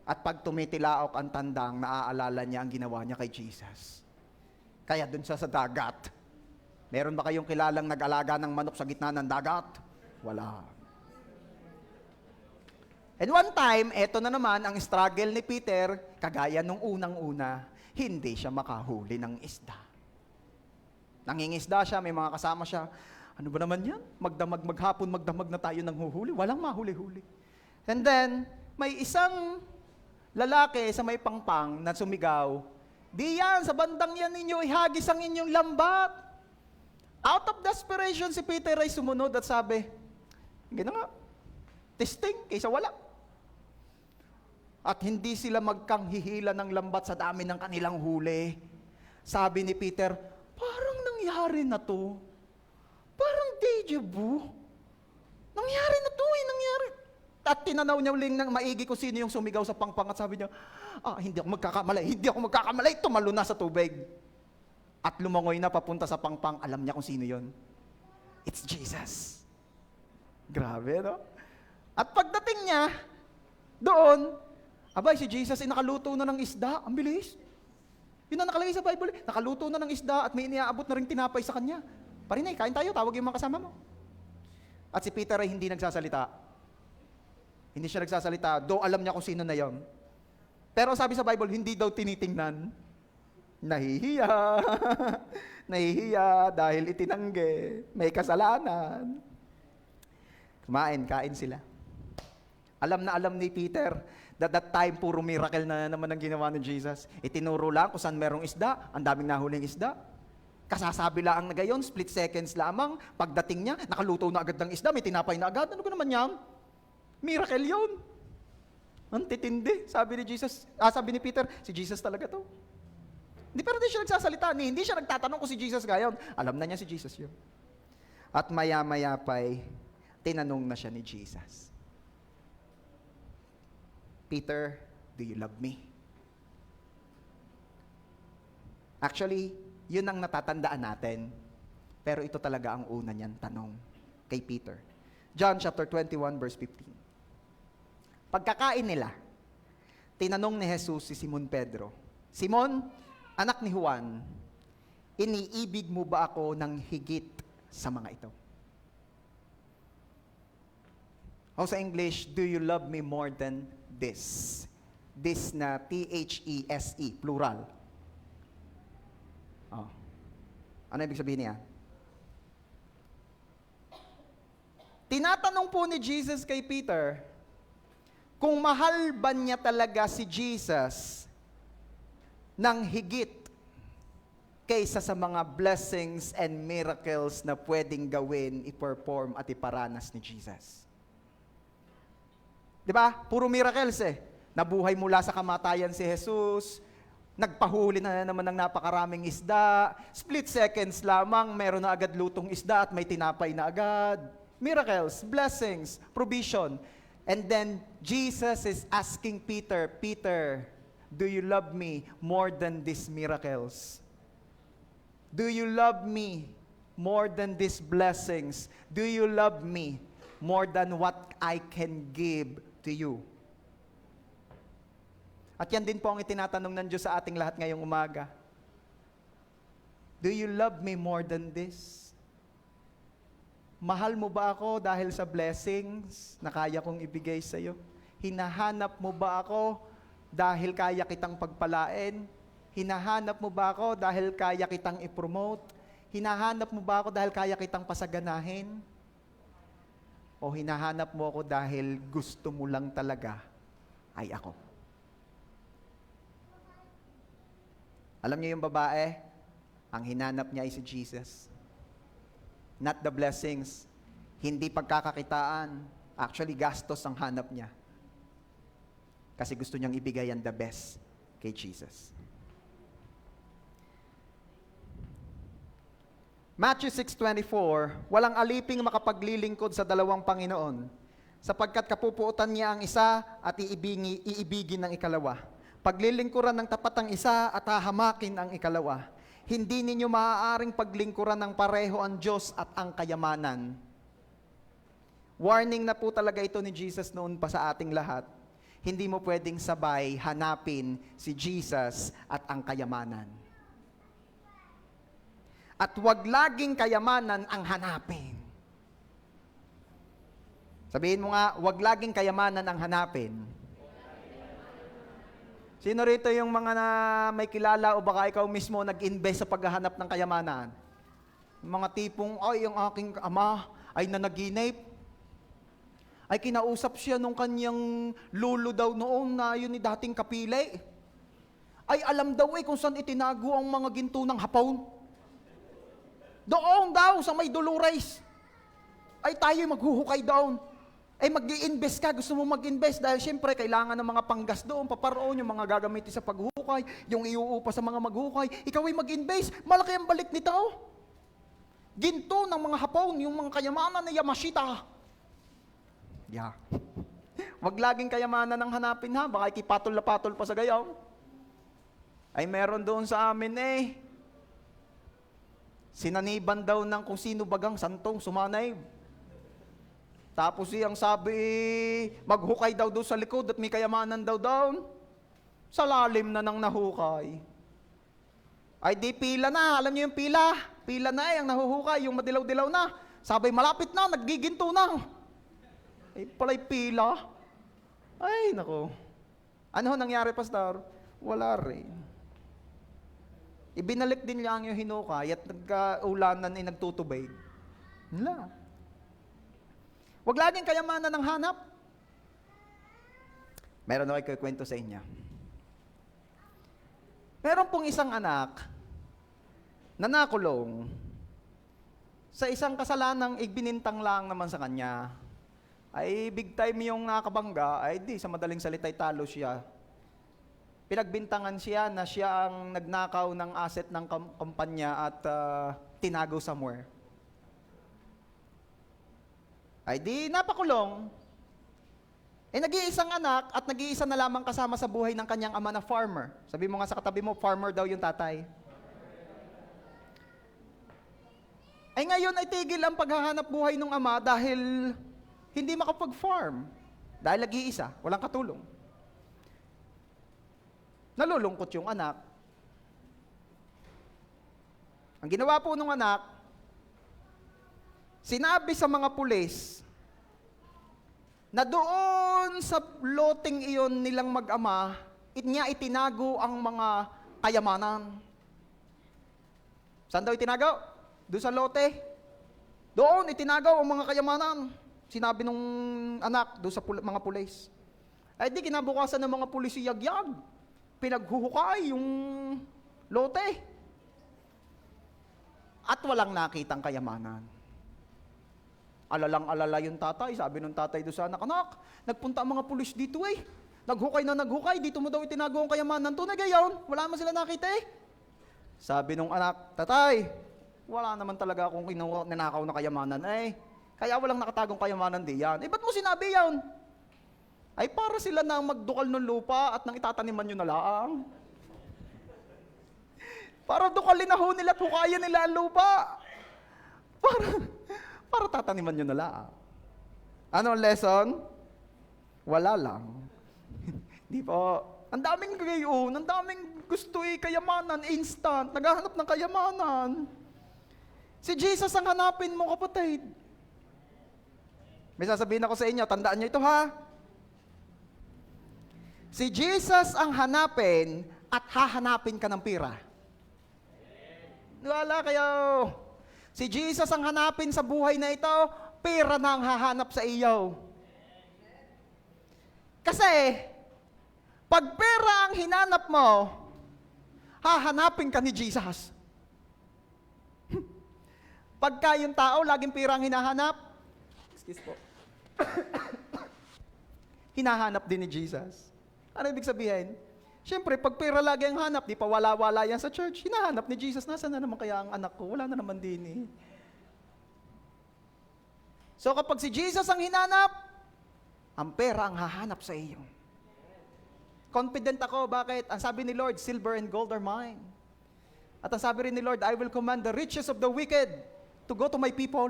At pag tumitilaok ang tandang, naaalala niya ang ginawa niya kay Jesus. Kaya dun siya sa dagat. Meron ba kayong kilalang nag-alaga ng manok sa gitna ng dagat? Wala. And one time, eto na naman ang struggle ni Peter, kagaya nung unang-una, hindi siya makahuli ng isda. Nangingisda siya, may mga kasama siya. Ano ba naman yan? Maghapon, magdamag na tayo ng huhuli. Walang mahuli-huli. And then, may isang lalaki sa may pangpang na sumigaw, "Di yan, sa bandang yan ninyo, ihagis ang inyong lambat." Out of desperation, si Peter ay sumunod at sabi, "Gano'n nga, testing, kaysa wala." At hindi sila magkanghihila ng lambat sa dami ng kanilang huli. Sabi ni Peter, "Parang nangyari na to. Parang deja vu. Nangyari na to nangyari." At tinanaw niya uling ng maigi kung sino yung sumigaw sa pangpang at sabi niya, hindi ako magkakamali, tumalo na sa tubig. At lumangoy na papunta sa pangpang, alam niya kung sino yon. It's Jesus. Grabe, no? At pagdating niya, doon, si Jesus ay nakaluto na ng isda. Ang bilis. Yun ang nakalagay sa Bible. Nakaluto na ng isda at may iniaabot na rin tinapay sa kanya. Parinay, kain tayo, tawag yung mga kasama mo. At si Peter ay hindi nagsasalita. Hindi siya nagsasalita, though alam niya kung sino na yon. Pero sabi sa Bible, hindi daw tinitingnan. Nahihiya. Nahihiya dahil itinanggi. May kasalanan. Kain sila. Alam na alam ni Peter, that time, puro miracle na naman ang ginawa ni Jesus. Itinuro lang kung saan merong isda, ang daming nahuling isda. Kasasabi lang na gayon, split seconds lamang. Pagdating niya, nakaluto na agad ng isda, may tinapay na agad. Ano ko naman yan? Miracle yun. Ang titindi. Sabi ni Peter, si Jesus talaga to. Pero hindi siya nagsasalita, hindi siya nagtatanong kung si Jesus gayon. Alam na niya si Jesus yun. At maya-maya pa'y tinanong na siya ni Jesus, "Peter, do you love me?" Actually, yun ang natatandaan natin. Pero ito talaga ang una niyang tanong kay Peter. John chapter 21 verse 15. Pagkakain nila, tinanong ni Jesus si Simon Pedro, "Simon, anak ni Juan, iniibig mo ba ako ng higit sa mga ito?" O sa English, "Do you love me more than this?" This na T-H-E-S-E, plural. Ano ibig sabihin niya? Tinatanong po ni Jesus kay Peter, kung mahal ba niya talaga si Jesus ng higit kaysa sa mga blessings and miracles na pwedeng gawin, i-perform at iparanas ni Jesus. Diba? Puro miracles Nabuhay mula sa kamatayan si Jesus, nagpahuli na naman ng napakaraming isda, split seconds lamang, meron na agad lutong isda at may tinapay na agad. Miracles, blessings, provision. And then, Jesus is asking Peter, "Peter, do you love me more than these miracles? Do you love me more than these blessings? Do you love me more than what I can give to you? At yan din po ang itinatanong ng Diyos sa ating lahat ngayong umaga. Do you love me more than this? Mahal mo ba ako dahil sa blessings na kaya kong ibigay sa iyo? Hinahanap mo ba ako dahil kaya kitang pagpalain? Hinahanap mo ba ako dahil kaya kitang i-promote? Hinahanap mo ba ako dahil kaya kitang pasaganahin? O hinahanap mo ako dahil gusto mo lang talaga ay ako? Alam niyo yung babae, ang hinanap niya ay si Jesus. Not the blessings, hindi pagkakakitaan. Actually, gastos ang hanap niya. Kasi gusto niyang ibigay ang the best kay Jesus. Matthew 6:24, walang aliping makapaglilingkod sa dalawang Panginoon, sapagkat kapupuotan niya ang isa at iibigin ng ikalawa. Paglilingkuran ng tapat ang isa at hahamakin ang ikalawa. Hindi ninyo maaaring paglingkuran ng pareho ang Diyos at ang kayamanan. Warning na po talaga ito ni Jesus noon pa sa ating lahat. Hindi mo pwedeng sabay hanapin si Jesus at ang kayamanan. At wag laging kayamanan ang hanapin. Sabihin mo nga, wag laging kayamanan ang hanapin. Sino rito yung mga na may kilala o baka ikaw mismo nag-invest sa paghahanap ng kayamanan? Mga tipong, ay, yung aking ama ay nanaginip. Ay, kinausap siya nung kanyang lulo daw noon na yun ni dating kapili. Ay, alam daw kung saan itinago ang mga ginto ng Hapon. Doon daw, sa may Dolores. Ay, tayo maghuhukay doon. Ay mag-i-invest ka, gusto mo mag-invest dahil siyempre kailangan ng mga panggas doon, paparoon, yung mga gagamitin sa paghukay, yung iuupa sa mga maghukay, ikaw ay mag-invest, malaki ang balik nito. Ginto ng mga Hapon, yung mga kayamanan na Yamashita. Yeah. Wag laging kayamanan ang hanapin ha, baka ikipatol na patol pa sa gayaw. Ay meron doon sa amin sinaniban daw ng kung sino bagang santong sumanay. Tapos ang sabi, maghukay daw doon sa likod at may kayamanan daw doon. Sa lalim na ng nahukay. Ay di pila na, alam niyo yung pila? Pila na ang nahuhukay, yung madilaw-dilaw na. Sabi, malapit na, naggiginto na. Ay pala'y pila. Ay, nako. Ano nangyari, Pastor? Wala rin. Ibinalik din lang yung hinukay at nagkaulanan ay nagtutubig. Wala. Huwag laging kayamanan ng hanap. Meron ako ikukwento sa inyo. Meron pong isang anak na nakulong sa isang kasalanang ibinintang lang naman sa kanya. Ay big time yung nakabangga, ay di sa madaling salita ay talo siya. Pinagbintangan siya na siya ang nagnakaw ng asset ng kumpanya at tinago somewhere. Ay di napakulong. Nag-iisang anak at nag-iisa na lamang kasama sa buhay ng kanyang ama na farmer. Sabi mo nga sa katabi mo, farmer daw yung tatay. Ay ngayon ay tigil ang paghahanap buhay ng ama dahil hindi makapag-farm. Dahil nag-iisa, walang katulong. Nalulungkot yung anak. Ang ginawa po ng anak, sinabi sa mga pulis na doon sa loteng iyon nilang mag-ama, niya itinago ang mga kayamanan. Saan daw itinago? Doon sa lote. Doon itinagaw ang mga kayamanan. Sinabi nung anak doon sa mga pulis. Ay di kinabukasan ng mga pulis yagyag. Pinaghuhukay yung lote. At walang nakitang kayamanan. Alalang-alala yung tatay. Sabi ng tatay doon sa anak, nagpunta ang mga pulis dito Naghukay na naghukay, dito mo daw itinago ang kayamanan. Tunay gayon, wala naman sila nakita Sabi nung anak, tatay, wala naman talaga akong ninakaw na kayamanan Kaya walang nakatagong kayamanan diyan. Ba't mo sinabi yan? Ay para sila na magdukal ng lupa at nang itataniman nyo na lang. Para dukalin na ho nila at hukayan nila ang lupa. Para, para tataniman nyo na lang. Ano ang lesson? Wala lang. Di po. Ang daming gayon, ang daming gusto kayamanan, instant, naghahanap ng kayamanan. Si Jesus ang hanapin mo, kapatid. May sasabihin ako sa inyo, tandaan nyo ito ha. Si Jesus ang hanapin at hahanapin ka ng pira. Wala kayo. Si Jesus ang hanapin sa buhay na ito, pera na ang hahanap sa iyo. Kasi, pag pera ang hinanap mo, hahanapin ka ni Jesus. Pagka yung tao, laging pera ang hinahanap, excuse po, hinahanap din ni Jesus. Ano ibig sabihin? Siyempre, pag pera lagi ang hanap, di pa wala-wala yan sa church, hinahanap ni Jesus, nasaan na naman kaya ang anak ko? Wala na naman din eh. So kapag si Jesus ang hinanap, ang pera ang hahanap sa iyo. Confident ako, bakit? Ang sabi ni Lord, silver and gold are mine. At ang sabi rin ni Lord, I will command the riches of the wicked to go to my people.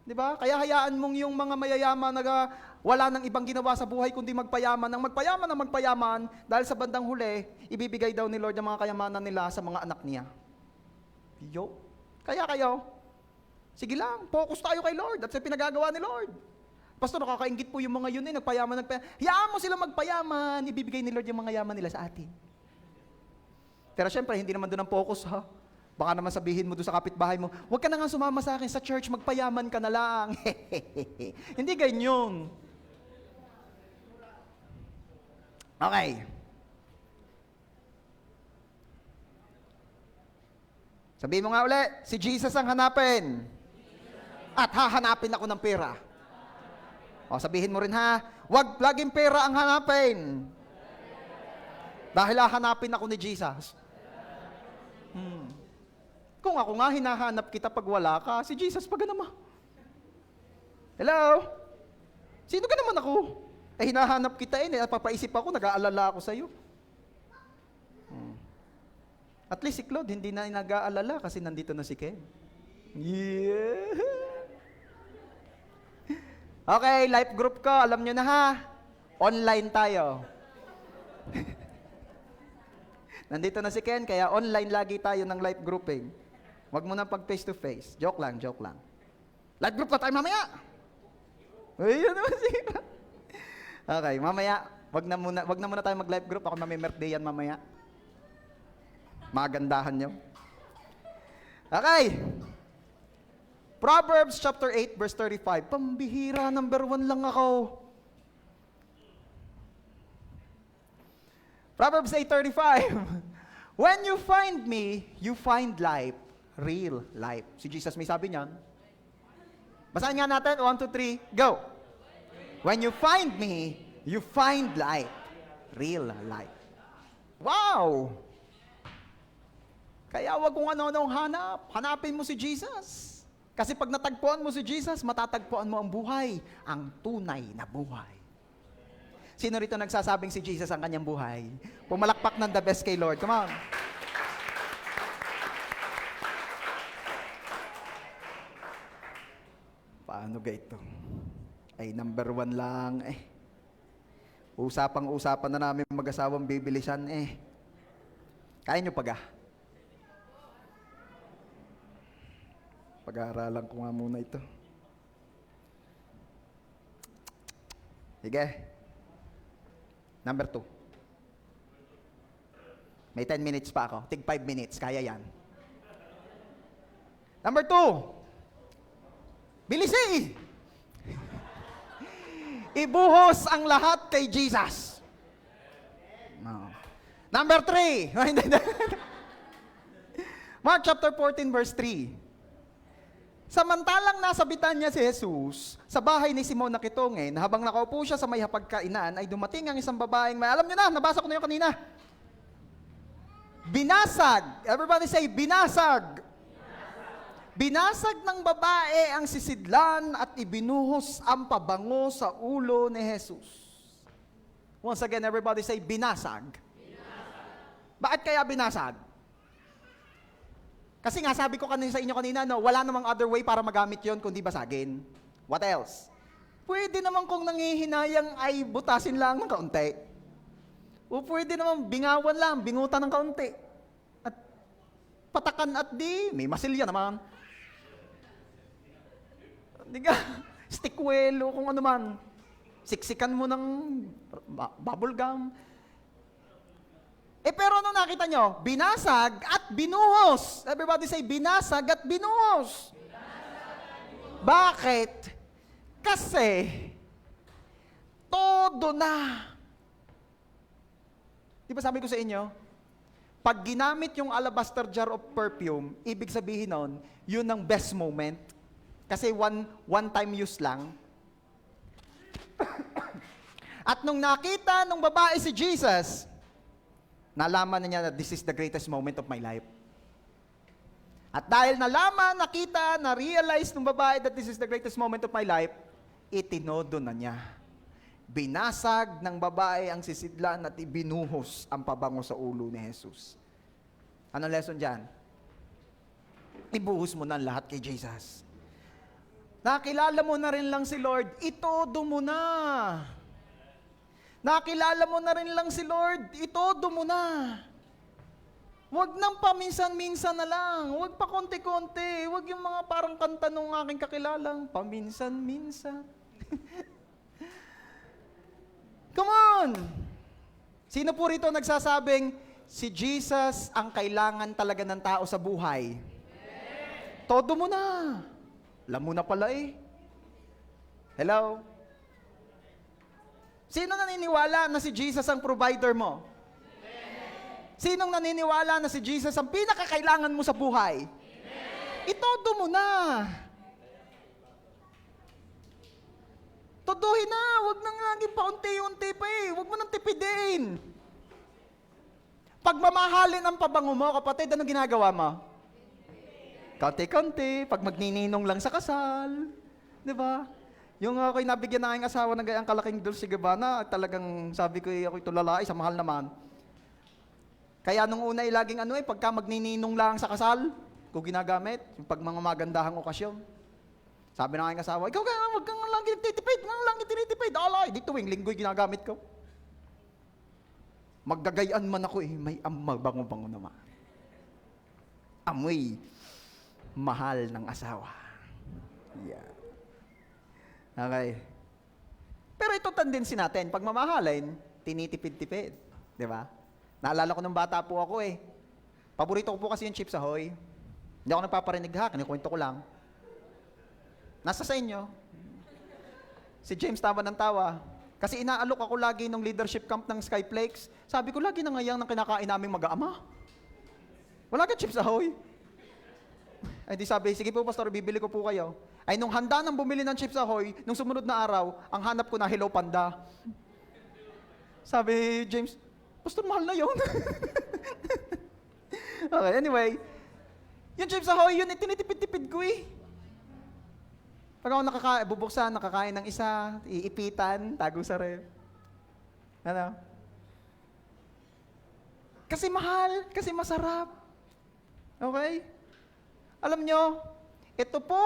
Di ba? Kaya hayaan mong yung mga mayayaman na wala nang ibang ginawa sa buhay kundi magpayaman. Ang magpayaman dahil sa bandang huli, ibibigay daw ni Lord ang mga kayamanan nila sa mga anak niya. Yo. Kaya kayo, sige lang, focus tayo kay Lord at sa pinagagawa ni Lord. Pastor, nakakaingit po yung mga yun nagpayaman. Hayaan mo sila magpayaman, ibibigay ni Lord yung mga yaman nila sa atin. Pero syempre, hindi naman doon ang focus ha. Baka naman sabihin mo doon sa kapitbahay mo, huwag ka na nga sumama sa akin sa church, magpayaman ka na lang. Hindi ganyan. Okay. Sabihin mo nga uli, si Jesus ang hanapin. At hahanapin ako ng pera. O, sabihin mo rin ha, huwag laging pera ang hanapin. Dahil hahanapin ako ni Jesus. Kung ako nga hinahanap kita pag wala ka, si Jesus pag naman. Hello? Sino ka naman ako? Eh, hinahanap kita napapaisip ako, nag-aalala ako sa'yo. At least si Claude, hindi na nag-aalala kasi nandito na si Ken. Yeah! Okay, life group ko, alam nyo na ha. Online tayo. Nandito na si Ken, kaya online lagi tayo ng life grouping. Huwag mo na pag face to face. Joke lang, joke lang. Life group pa tayo mamaya. Ayun naman siya. Okay, mamaya, wag na muna tayo mag-life group. Ako mami-birthday yan mamaya. Magandahan nyo. Okay. Proverbs chapter 8, verse 35. Pambihira, number 1 lang ako. Proverbs 8:35. When you find me, you find life. Real life. Si Jesus may sabi niyan. Basahin nga natin. 1, 2, 3, go. When you find me, you find life. Real life. Wow! Kaya wag kung ano-anong hanap. Hanapin mo si Jesus. Kasi pag natagpuan mo si Jesus, matatagpuan mo ang buhay. Ang tunay na buhay. Sino rito nagsasabing si Jesus ang kanyang buhay? Pumalakpak ng the best kay Lord. Come on. Paano ga ito? Ay, number 1 lang Usapang-usapan na namin mag-asawang bibilisan Kaya nyo paga? Pag-aaralan ko nga muna ito. Sige. Number 2. May 10 minutes pa ako. Tig 5 minutes. Kaya yan. Number 2. Bilisi! Ibuhos ang lahat kay Jesus. No. Number 3. Mark chapter 14 verse 3. Samantalang nasa Betanya si Jesus, sa bahay ni Simon na kitongin, habang nakaupo siya sa may hapagkainan, ay dumating ang isang babaeng, alam niyo na, nabasa ko na yung kanina. Binasag. Everybody say, binasag. Binasag ng babae ang sisidlan at ibinuhos ang pabango sa ulo ni Jesus. Once again, everybody say, binasag. Binasag. Bakit kaya binasag? Kasi nga, sabi ko kanina sa inyo kanina, no, wala namang other way para magamit yon kundi basagin. What else? Pwede naman kung nangihinayang ay butasin lang ng kaunti. O pwede naman bingawan lang, bingutan ng kaunti. At patakan at di, may masilya naman. Di ka, stickwell o kung ano man. Siksikan mo ng bubble gum. Pero ano nakita nyo? Binasag at binuhos. Everybody say, binasag at binuhos. Bakit? Kasi, todo na. Di ba sabi ko sa inyo, pag ginamit yung alabaster jar of perfume, ibig sabihin nun, yun ang best moment. Kasi one time use lang. At nung nakita nung babae si Jesus, nalaman na niya na this is the greatest moment of my life. At dahil nalaman, nakita, na-realize nung babae that this is the greatest moment of my life, itinodo na niya. Binasag ng babae ang sisidlan at ibinuhos ang pabango sa ulo ni Jesus. Anong lesson dyan? Ibuhos mo na lahat kay Jesus. Nakilala mo na rin lang si Lord, itodo mo na. Nakilala mo na rin lang si Lord, itodo mo na. Huwag nang paminsan-minsan na lang. Huwag pa konti-konti. Huwag yung mga parang kanta nung aking kakilalang, paminsan-minsan. Come on! Sino po rito nagsasabing, si Jesus ang kailangan talaga ng tao sa buhay? Todo mo na. Alam mo na pala eh. Hello? Sino naniniwala na si Jesus ang provider mo? Sinong naniniwala na si Jesus ang pinakakailangan mo sa buhay? Itodo mo na. Todohin na. Huwag nang lagi paunti-unti pa eh. Huwag mo nang tipidin. Pag mamahalin ang pabango mo, kapatid, ano ginagawa mo? Konti-konti. Pag magnininong lang sa kasal. Di ba? Yung ako'y nabigyan ng aking asawa ng gayang kalaking Dulce Gabbana, talagang sabi ko, ako'y tulalay, sa mahal naman. Kaya nung una laging pagka magnininong lang sa kasal, ko ginagamit, yung pag mga magandahang okasyon. Sabi ng aking asawa, ikaw kaya wag kang lang tinitipid, alay, di tuwing linggo'y ginagamit ko. Maggagayaan man ako may bango-bango naman. Amoy mahal ng asawa. Yeah. Okay. Pero ito tendency natin, pag mamahalin, tinitipid-tipid. Di ba? Naalala ko nung bata po ako Paborito ko po kasi yung Chips Ahoy. Hindi ako nagpaparinig ha, kinikwento ko lang. Nasa sa inyo. Si James tawa ng tawa. Kasi inaalok ako lagi nung leadership camp ng Skyflakes. Sabi ko, lagi na ngayang ng kinakain naming mag-aama. Wala ka Chips Ahoy. Ay di sabi, sige po pastor, bibili ko po kayo. Ay nung handa nang bumili ng Chips Ahoy, nung sumunod na araw, ang hanap ko na Hello Panda. Sabi James, pastor, mahal na yun. Okay, anyway. Yung Chips Ahoy, yun, tinitipid-tipid ko Pag ako bubuksan, nakakain ng isa, iipitan, tago sa ref. Ano? Kasi mahal, kasi masarap. Okay? Alam nyo, ito po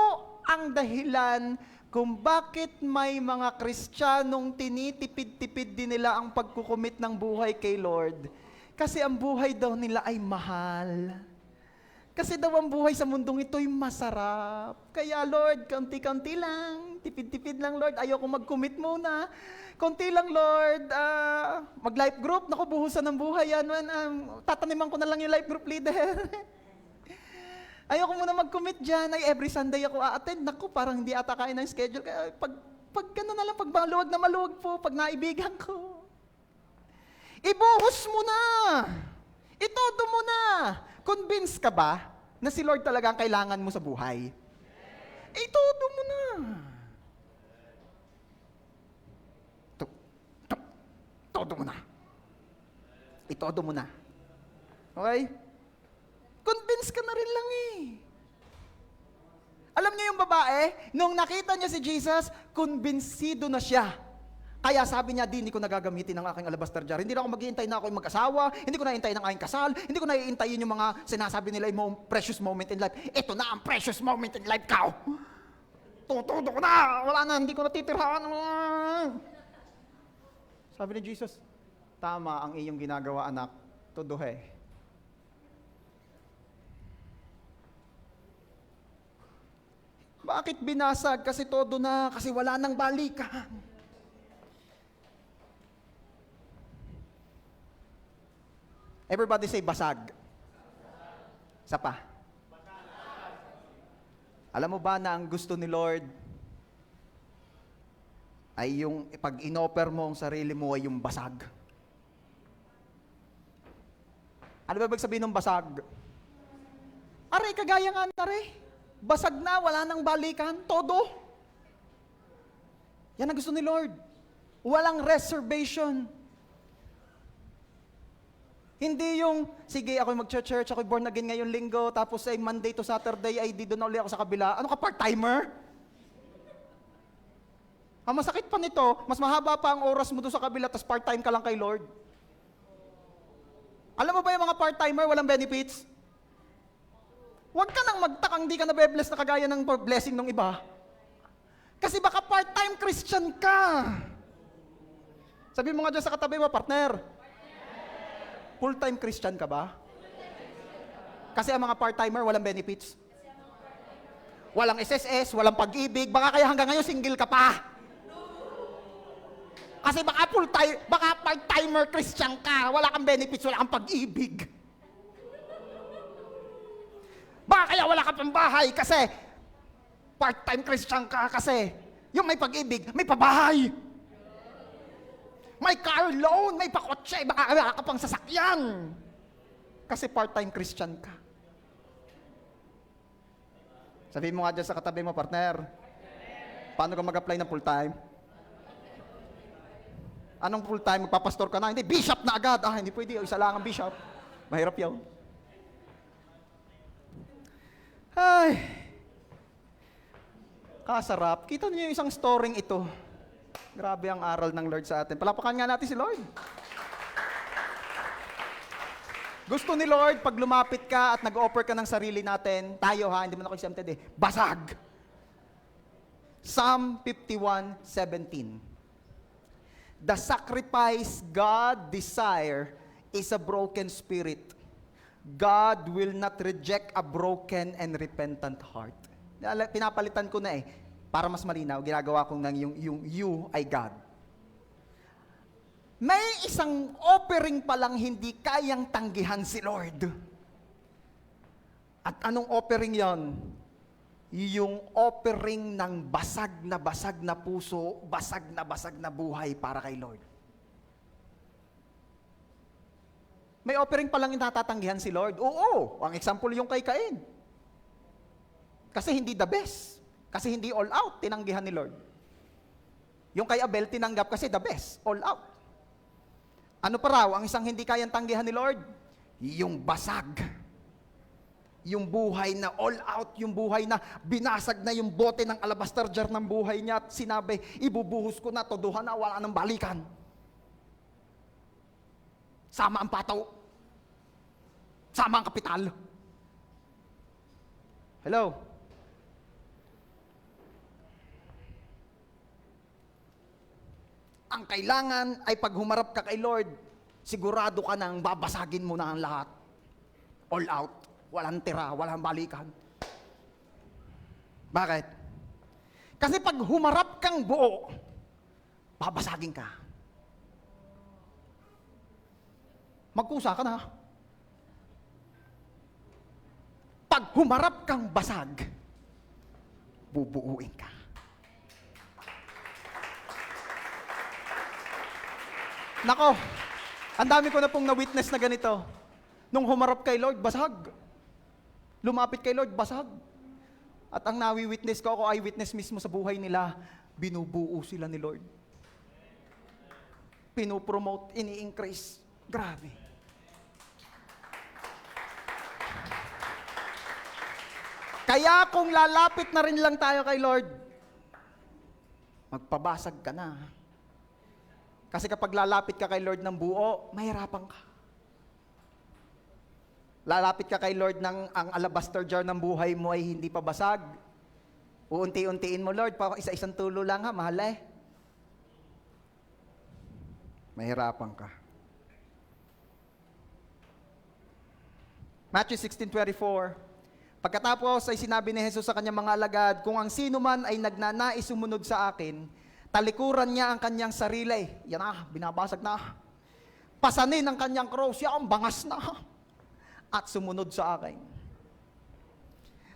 ang dahilan kung bakit may mga Kristiyanong tinitipid-tipid din nila ang pagkukumit ng buhay kay Lord. Kasi ang buhay daw nila ay mahal. Kasi daw ang buhay sa mundong ito'y masarap. Kaya Lord, kaunti-kaunti lang, tipid-tipid lang Lord, ayoko mag-commit muna. Konti lang Lord, mag-life group, naku, buhusan ng buhay yan. Tataniman ko na lang yung life group leader. Ayoko muna mag-commit dyan, every Sunday ako a-attend. Naku, parang hindi ata kain ng schedule. Kaya pag gano'n na lang, pag maluwag na maluwag po, pag naibigan ko. Ibuhos mo na! Itodo mo na! Convince ka ba na si Lord talaga ang kailangan mo sa buhay? Itodo mo na! Todo mo na. Itodo mo na. Okay? Convince ka na rin lang Alam niyo yung babae, nung nakita niya si Jesus, kumbinsido na siya. Kaya sabi niya, di, hindi ko nagagamitin ang aking alabaster jar. Hindi na ako maghihintay na ako mag-asawa, hindi ko na hintay ng aking kasal, hindi ko na hihintayin yung mga sinasabi nila yung precious moment in life. Ito na ang precious moment in life, kao! Tutudo ko na! Wala na, hindi ko natitirhaan. Sabi ni Jesus, tama ang iyong ginagawa, anak. Tuduhe. Bakit binasag? Kasi todo na, kasi wala nang balikan. Everybody say basag. Isa pa. Alam mo ba na ang gusto ni Lord ay yung pag inoffer mo ang sarili mo ay yung basag? Ano ba ibig sabihin ng basag? Aray, kagaya nga aray. Basag na, wala nang balikan, todo. Yan ang gusto ni Lord. Walang reservation. Hindi yung, sige, ako'y mag-church, ako'y born again ngayong linggo, tapos ay Monday to Saturday, ay di doon na ulit ako sa kabila. Ano ka, part-timer? Ang masakit pa nito, mas mahaba pa ang oras mo doon sa kabila, tapos part-time ka lang kay Lord. Alam mo ba yung mga part-timer, walang benefits? Huwag ka nang magtakang di ka nabe-bless na kagaya ng blessing ng iba. Kasi baka part-time Christian ka. Sabi mo nga dyan sa katabi mo, partner, full-time Christian ka ba? Kasi ang mga part-timer, walang benefits. Walang SSS, walang pag-ibig, baka kaya hanggang ngayon single ka pa. Kasi baka full-time, baka part-timer Christian ka, wala kang benefits, wala kang pag-ibig. Baka kaya wala ka pang bahay kasi part-time Christian ka kasi yung may pag-ibig, may pabahay. May car loan, may pakotse, baka wala ka pang sasakyan. Kasi part-time Christian ka. Sabihin mo nga dyan sa katabi mo, partner, paano ka mag-apply ng full-time? Anong full-time? Magpapastor ka na? Hindi, bishop na agad. Ah, hindi pwede. Isa lang ang bishop. Mahirap yun. Ay, kasarap. Kita niyo yung isang storyng ito. Grabe ang aral ng Lord sa atin. Palapakan nga natin si Lord. Gusto ni Lord, pag lumapit ka at nag-offer ka ng sarili natin, tayo ha, hindi mo na ako exempted eh, basag. Psalm 51:17. The sacrifice God desire is a broken spirit. God will not reject a broken and repentant heart. Pinapalitan ko na eh, para mas malinaw, ginagawa kong nang yung you ay God. May isang offering pa lang hindi kayang tanggihan si Lord. At anong offering yon? Yung offering ng basag na puso, basag na buhay para kay Lord. May offering pa lang natatanggihan si Lord. Oo, ang example yung kay Cain. Kasi hindi the best. Kasi hindi all out, tinanggihan ni Lord. Yung kay Abel, tinanggap kasi the best, all out. Ano pa raw, ang isang hindi kayang tanggihan ni Lord? Yung basag. Yung buhay na all out, yung buhay na binasag na yung bote ng alabaster jar ng buhay niya at sinabi, ibubuhos ko na, todohan na, wala nang balikan. Sama ang pataw. Sama ang kapital. Hello? Ang kailangan ay pag humarap ka kay Lord, sigurado ka nang babasagin mo na ang lahat. All out. Walang tira, walang balikan. Bakit? Kasi pag humarap kang buo, babasagin ka. Magkusa ka na. Pag humarap kang basag, bubuuin ka. Nako, ang dami ko na pong na-witness na ganito. Nung humarap kay Lord, basag. Lumapit kay Lord, basag. At ang nawi-witness ko, ako ay witness mismo sa buhay nila, binubuo sila ni Lord. Pinopromote, ini-increase. Grabe. Kaya kung lalapit na rin lang tayo kay Lord, magpabasag ka na. Kasi kapag lalapit ka kay Lord ng buo, mahirapan ka. Lalapit ka kay Lord ng ang alabaster jar ng buhay mo ay hindi pa basag. Uunti-untiin mo, Lord, pa isa-isang tulo lang ha, mahal eh. Mahirapan ka. Matthew 16:24. Pagkatapos ay sinabi ni Jesus sa kanyang mga alagad, kung ang sino man ay nagnanais sumunod sa akin, talikuran niya ang kanyang sarili. Yan na, binabasag na. Pasanin ang kanyang cross, yan, bangas na. At sumunod sa akin.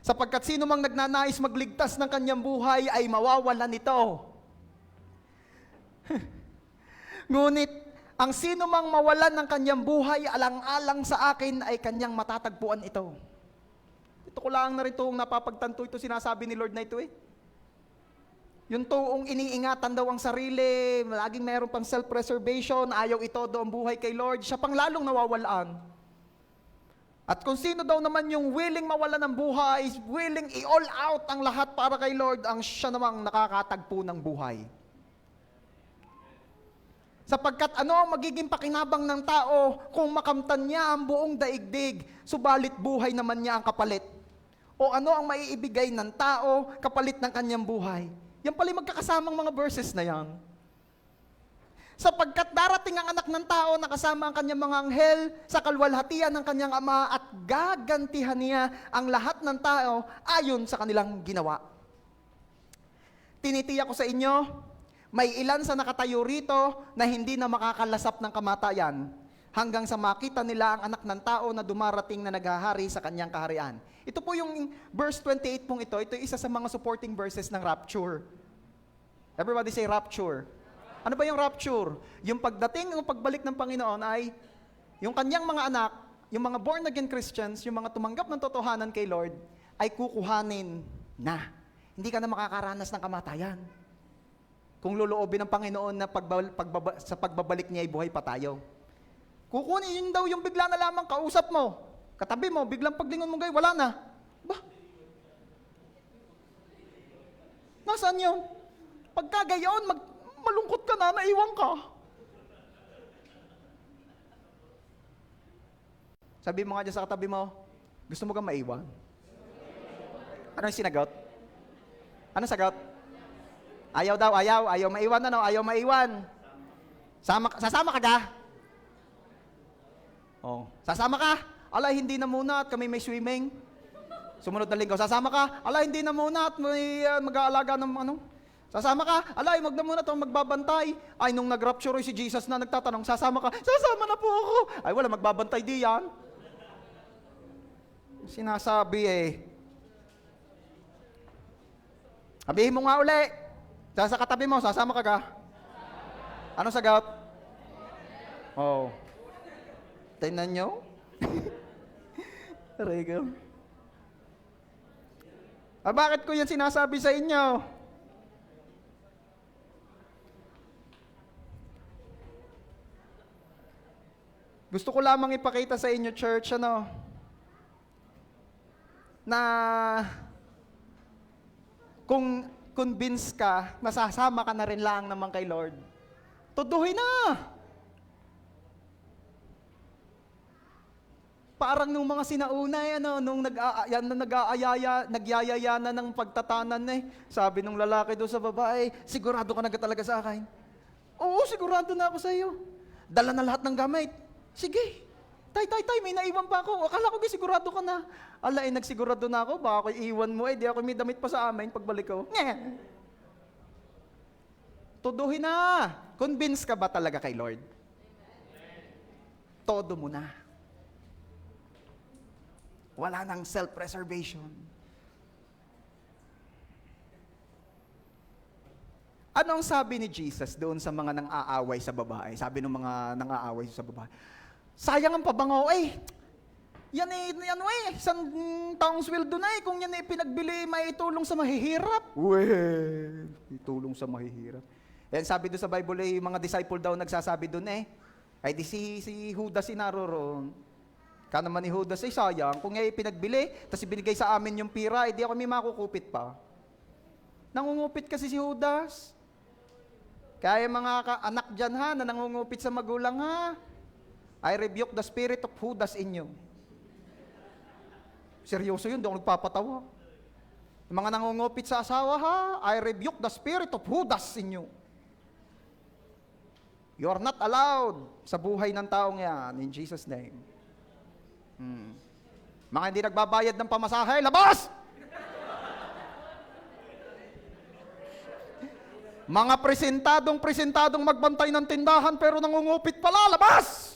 Sapagkat sino mang nagnanais magligtas ng kanyang buhay ay mawawalan nito. Ngunit, ang sino mang mawalan ng kanyang buhay alang-alang sa akin ay kanyang matatagpuan ito. Ito ko lang na rin itong napapagtanto ito, sinasabi ni Lord na ito eh. Yung toong iniingatan daw ang sarili, laging mayroon pang self-preservation, ayaw ito doon buhay kay Lord, siya pang lalong nawawalaan. At kung sino daw naman yung willing mawala ng buhay, willing i-all out ang lahat para kay Lord, ang siya namang nakakatagpo ng buhay. Sapagkat ano ang magiging pakinabang ng tao kung makamtan niya ang buong daigdig, subalit buhay naman niya ang kapalit? O ano ang maiibigay ng tao kapalit ng kanyang buhay? Yan pala magkakasamang mga verses na yan. Sapagkat darating ang anak ng tao na kasama ang kanyang mga anghel sa kalwalhatian ng kanyang ama at gagantihan niya ang lahat ng tao ayon sa kanilang ginawa. Tinitiyak ko sa inyo, may ilan sa nakatayo rito na hindi na makakalasap ng kamatayan hanggang sa makita nila ang anak ng tao na dumarating na naghahari sa kanyang kaharian. Ito po yung verse 28 pong ito. Ito isa sa mga supporting verses ng rapture. Everybody say rapture. Ano ba yung rapture? Yung pagdating o pagbalik ng Panginoon ay yung kanyang mga anak, yung mga born again Christians, yung mga tumanggap ng totohanan kay Lord, ay kukuhanin na. Hindi ka na makakaranas ng kamatayan. Kung luluobin ng Panginoon na sa pagbabalik niya ay buhay pa tayo. Kukunin yun daw yung bigla na lamang kausap mo, katabi mo, biglang paglingon mo ngayon, wala na. Ba? Nasaan yun? Pagka gayon, malungkot ka na, naiwan ka. Sabi mo nga dyan sa katabi mo, gusto mo kang maiwan? Ano yung sinagot? Ano sagot? Ayaw daw, ayaw maiwan, ayaw maiwan. Sasama ka ga? Oh, sasama ka? Ala, hindi na muna at kami may swimming. Sumunod na linggo, sasama ka? Ala, hindi na muna at may mag-aalaga ng ano. Sasama ka? Alay, wag na muna itong magbabantay. Ay, nung nag-rapture si Jesus na nagtatanong, sasama ka? Sasama na po ako. Ay, wala, magbabantay di yan. Sinasabi eh. Sabihin mo nga uli. Sa katabi mo, sasama ka ka? Ano sagot? Oh. Tingnan nyo. Rego. Bakit ko yan sinasabi sa inyo? Gusto ko lamang ipakita sa inyo, church, na kung convince ka, nasasama ka na rin lang naman kay Lord, tuduhin na. Parang nung mga sinauna, nung nagyayaya na ng pagtatanan sabi nung lalaki doon sa babae, sigurado ka na talaga sa akin? Oo, sigurado na ako sa iyo. Dala na lahat ng gamit. Sige, tay, may naiwan pa ako. Akala ko sigurado ka na. Ala, nagsigurado na ako. Baka ako iwan mo, di ako may damit pa sa amin pagbalik ko. Nye. Tuduhin na. Convince ka ba talaga kay Lord? Todo mo na. Wala nang self-preservation. Anong sabi ni Jesus doon sa mga nang-aaway sa babae? Sabi ng mga nang-aaway sa babae, sayang ang pabango yan isang taong sweldo na kung yan pinagbili, may itulong sa mahihirap. Itulong sa mahihirap. Yan sabi doon sa Bible mga disciple daw nagsasabi doon ay di si Judas naroroon. Ka naman ni Judas sayang, kung yan pinagbili, tapos ibinigay sa amin yung pira, di ako may makukupit pa. Nangungupit kasi si Judas. Kaya yung mga anak dyan ha, na nangungupit sa magulang ha, I rebuke the spirit of Judas in you. Seryoso yun, di ako nagpapatawa. Yung mga nangungupit sa asawa ha, I rebuke the spirit of Judas in you. You are not allowed sa buhay ng taong yan, in Jesus' name. Mga hindi nagbabayad ng pamasahe, labas! Mga presentadong magbantay ng tindahan pero nangungupit pala, labas!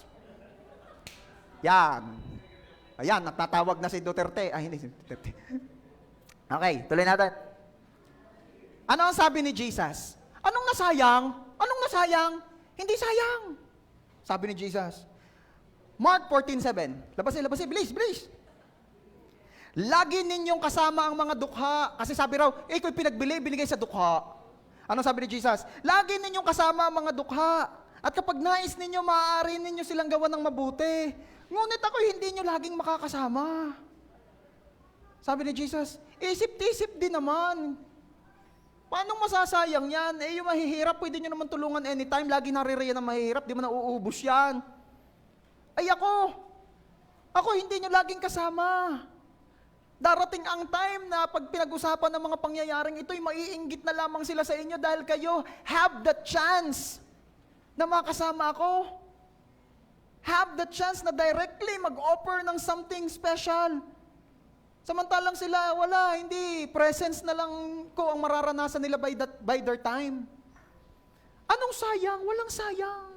Yan. Ayan, natatawag na si Duterte. Ay, hindi si Duterte. Okay, tuloy natin. Ano ang sabi ni Jesus? Anong nasayang? Anong nasayang? Hindi sayang. Sabi ni Jesus. Mark 14:7. Labasin, bilis, bilis. Lagi ninyong kasama ang mga dukha. Kasi sabi raw, iko'y pinagbili, binigay sa dukha. Ano sabi ni Jesus? Lagi ninyong kasama ang mga dukha. At kapag nais ninyo, maaari ninyo silang gawa ng mabuti. Ngunit ako hindi nyo laging makakasama. Sabi ni Jesus, isip-tisip din naman. Paano masasayang yan? Eh, yung mahihirap, pwede nyo naman tulungan anytime. Lagi naririyan ng mahihirap, di mo na uubos yan. Ay ako hindi nyo laging kasama. Darating ang time na pag pinag-usapan ng mga pangyayaring ito'y maiinggit na lamang sila sa inyo dahil kayo have the chance na makasama ako. Have the chance na directly mag-offer ng something special. Samantalang sila, wala, hindi. Presence na lang ko ang mararanasan nila by their time. Anong sayang? Walang sayang.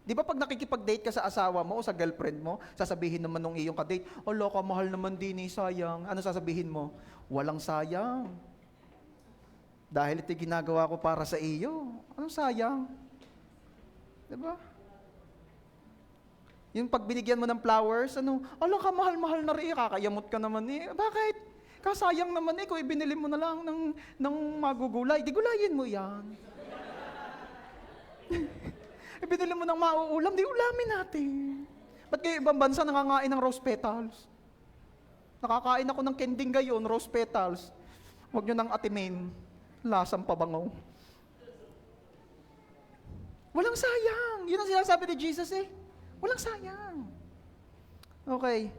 Di ba pag nakikipag-date ka sa asawa mo o sa girlfriend mo, sasabihin naman nung iyong ka-date, ala ka, mahal naman din eh, sayang. Ano sasabihin mo? Walang sayang. Dahil ito ginagawa ko para sa iyo. Anong sayang? Di ba? Yung pag binigyan mo ng flowers, ala ka, mahal-mahal na rin, kakayamot ka naman eh. Bakit? Kasayang naman eh, kung ibinili mo na lang ng magugulay, di gulayin mo yan. Ibinili mo ng mauulam, di ulamin natin. Ba't kayo ibang bansa nangangain ng rose petals? Nakakain ako ng kending gayon, rose petals. Huwag nyo nang atimin, lasang pabangaw. Walang sayang. Yun ang sinasabi ni Jesus eh. Walang sayang. Okay.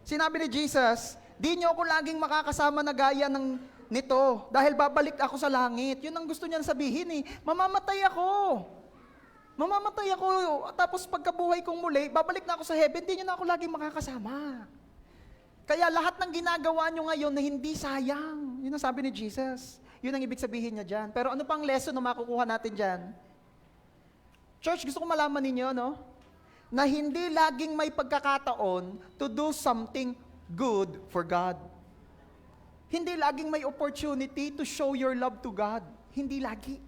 Sinabi ni Jesus, di nyo ako laging makakasama na gaya nito dahil babalik ako sa langit. Yun ang gusto niyan sabihin eh. Mamamatay ako. Mamamatay ako. Tapos pagkabuhay kong muli, babalik na ako sa heaven. Di nyo na ako laging makakasama. Kaya lahat ng ginagawa nyo ngayon na hindi sayang. Yun ang sabi ni Jesus. Yun ang ibig sabihin niya dyan. Pero ano pang lesson na makukuha natin dyan? Church, gusto ko malaman ninyo, no? Na hindi laging may pagkakataon to do something good for God. Hindi laging may opportunity to show your love to God. Hindi lagi.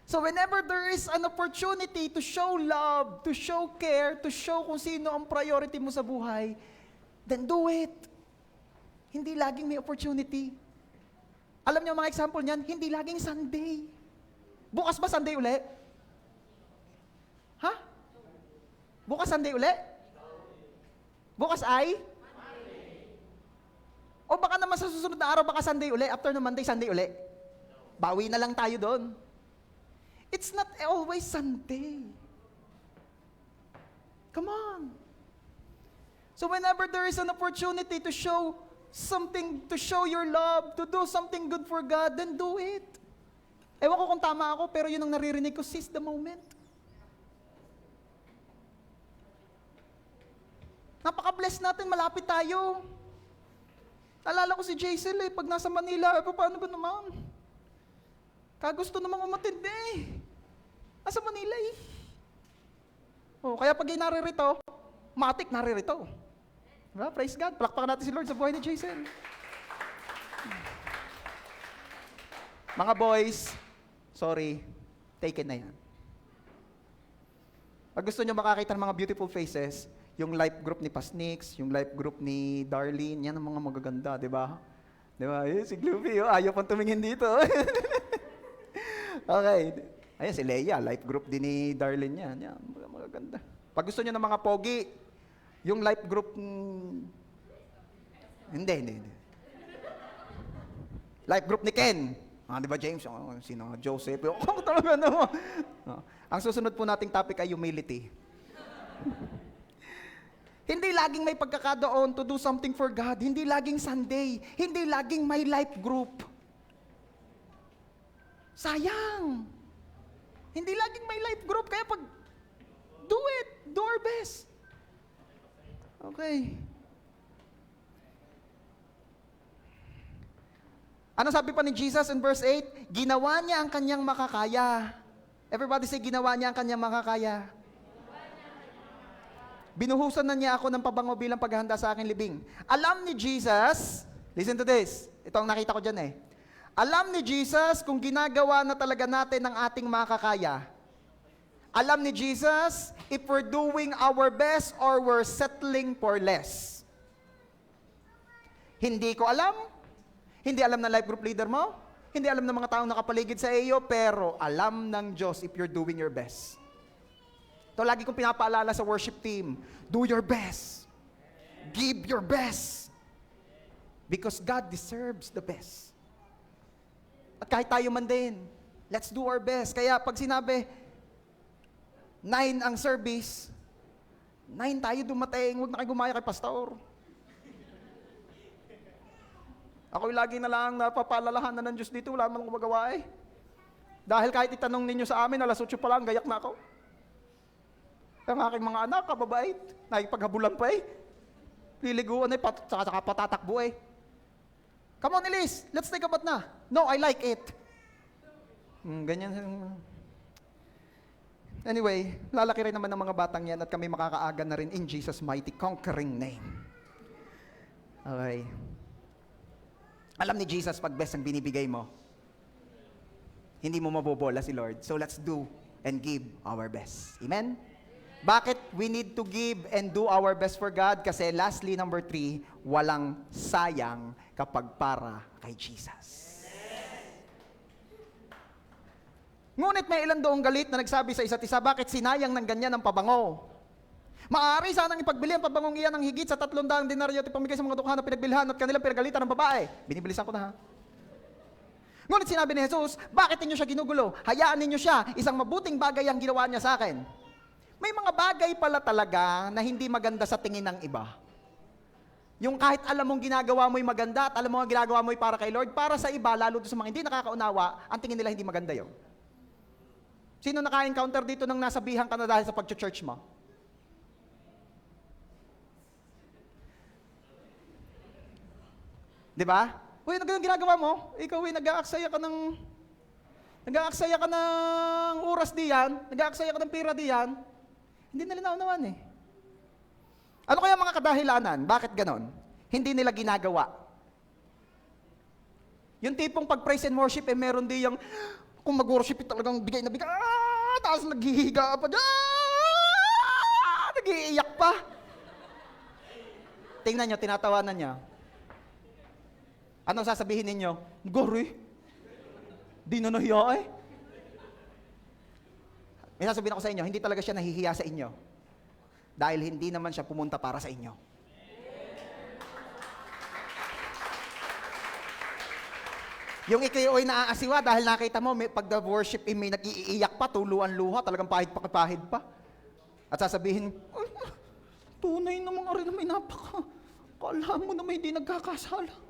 So whenever there is an opportunity to show love, to show care, to show kung sino ang priority mo sa buhay, then do it. Hindi laging may opportunity. Alam niyo mga example niyan, hindi laging Sunday. Bukas ba Sunday uli? Ha? Bukas Sunday uli? Bukas ay? O baka naman sa susunod na araw, baka Sunday uli, after ng Monday, Sunday uli. Bawi na lang tayo doon. It's not always Sunday. Come on. So whenever there is an opportunity to show something, to show your love, to do something good for God, then do it. Ewan ko kung tama ako, pero yun ang naririnig ko, seize the moment. Napaka-bless natin, malapit tayo. Alala ko si Jaisel eh, pag nasa Manila, paano ba naman? Kagusto namang umatindi eh. Nasa Manila eh. Oh, kaya pag naririto, matik naririto. Diba? Praise God. Palakpakan natin si Lord sa buhay ni Jaisel. Mga boys, sorry, taken na yan. Pag gusto nyo makakita ng mga beautiful faces, yung life group ni Pasnix, yung life group ni Darlene, yan ang mga magaganda, di ba? Di ba? Si Gloopy, ayaw pang tumingin dito. Okay. Ayan, si Leia, life group din ni Darlene yan. Yan, magaganda. Pag gusto nyo ng mga pogi, yung life group, hindi. Life group ni Ken. Di ba James? Sino? Joseph? Talaga naman. Ang susunod po nating topic ay humility. Hindi laging may pagkakataon to do something for God. Hindi laging Sunday. Hindi laging may life group. Sayang. Hindi laging may life group. Kaya pag do it. Do our best. Okay. Ano sabi pa ni Jesus in verse 8? Ginawa niya ang kanyang makakaya. Everybody say, ginawa niya ang kanyang makakaya. Binuhusan na niya ako ng pabango bilang paghahanda sa aking libing. Alam ni Jesus, listen to this. Ito ang nakita ko dyan eh. Alam ni Jesus kung ginagawa na talaga natin ang ating makakaya. Alam ni Jesus if we're doing our best or we're settling for less. Hindi ko alam. Hindi alam ng life group leader mo. Hindi alam ng mga taong nakapaligid sa iyo. Pero alam ng Diyos if you're doing your best. Ito lagi kong pinapaalala sa worship team. Do your best. Give your best. Because God deserves the best. At kahit tayo man din, let's do our best. Kaya pag sinabi, 9 ang service, 9 tayo dumating, huwag na kayo gumaya kay pastor. Ako'y lagi na lang napapaalalahanan ng Diyos dito, wala man akong magawa eh. Dahil kahit itanong ninyo sa amin, alas 8 pa lang, gayak na ako. Ang aking mga anak, kababait, nakipaghabulan pa eh. Liliguan eh, saka patatakbo eh. Come on, Elise, let's take a bath na. No, I like it. Ganyan. Anyway, lalaki rin naman ng mga batang yan at kami makakaaga na rin in Jesus' mighty conquering name. Okay. Alam ni Jesus pag best ang binibigay mo, hindi mo mabobola si Lord. So let's do and give our best. Amen? Bakit we need to give and do our best for God? Kasi lastly, number 3, walang sayang kapag para kay Jesus. Ngunit may ilan doong galit na nagsabi sa isa't isa, bakit sinayang ng ganyan ang pabango? Maaari sanang ipagbili ang pabangong iyan ng higit sa 300 denaryo at ipamigay sa mga dukha na pinagbilhan at kanilang pinagalitan ng babae. Binibilisan ko na ha. Ngunit sinabi ni Jesus, bakit ninyo siya ginugulo? Hayaan ninyo siya, isang mabuting bagay ang ginawa niya sa akin. May mga bagay pala talaga na hindi maganda sa tingin ng iba. Yung kahit alam mong ginagawa mo'y maganda at alam mo ang ginagawa mo'y para kay Lord, para sa iba, lalo sa mga hindi nakakaunawa, ang tingin nila hindi maganda yun. Sino naka-encounter dito nang nasabihan ka na dahil sa pag-church mo? Di ba? Uy, ano ginagawa mo? Ikaw, nag-aaksaya ka ng oras diyan, nag-aaksaya ka ng pira diyan. Hindi nila naunawan eh. Ano kaya mga kadahilanan? Bakit ganon? Hindi nila ginagawa. Yung tipong pag-praise and worship, meron di yung, kung mag-worship, talagang bigay na bigay, tapos naghihiga pa dyan, nag-iiyak pa. Tingnan nyo, tinatawanan niya. Ano sasabihin ninyo? Gori, di na nahiya eh. May sasabihin ako sa inyo, hindi talaga siya nahihiya sa inyo. Dahil hindi naman siya pumunta para sa inyo. Yung ikaw ay naaasiwa dahil nakita mo, pag the-worship may nag-iiyak pa, tuluan luha, talagang pahid pa. At sasabihin, tunay namang rin na may kala mo na may di nagkakasala.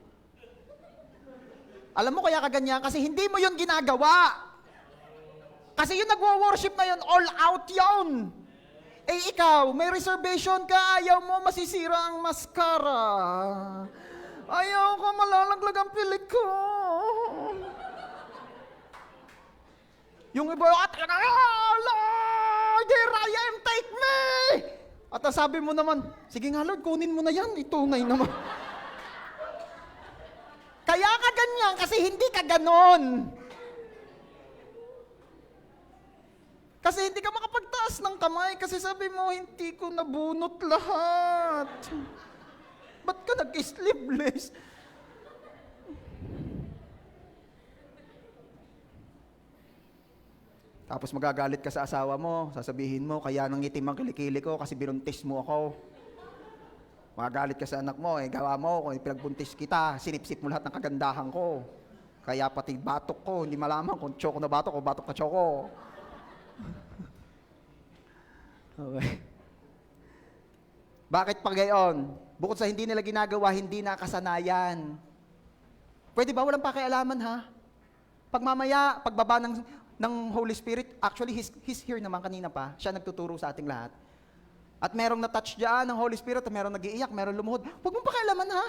Alam mo kaya kaganyan? Kasi hindi mo yun ginagawa. Kasi yung nagwo-worship na yun, all out yun. Eh ikaw, may reservation ka, ayaw mo masisira ang mascara. Ayaw ko malalaglag ang pilik ko. Yung iba, Lord, here I am, take me! At sabi mo naman, sige nga Lord, kunin mo na yan, itunay naman. Kaya ka ganyan, kasi hindi ka ganon. Kasi hindi ka makapagtaas ng kamay, kasi sabi mo, hindi ko nabunot lahat. Ba't ka nag-sleeveless? Tapos magagalit ka sa asawa mo, sasabihin mo, kaya nang itim ang kilikili ko kasi binuntis mo ako. Magagalit ka sa anak mo, gawa mo, kung pinagbuntis kita, sinipsip mo lahat ng kagandahan ko. Kaya pati batok ko, hindi malaman kung choco na batok o batok na choco. Okay. Bakit pa gayon? Bukod sa hindi nila ginagawa, hindi nakasanayan. Pwede ba walang pakialaman ha? Pag mamaya, pagbaba ng Holy Spirit, actually, He's here naman kanina pa. Siya nagtuturo sa ating lahat. At merong na-touch dyan ng Holy Spirit, at merong nag-iiyak, merong lumuhod. Huwag mong pakialaman ha?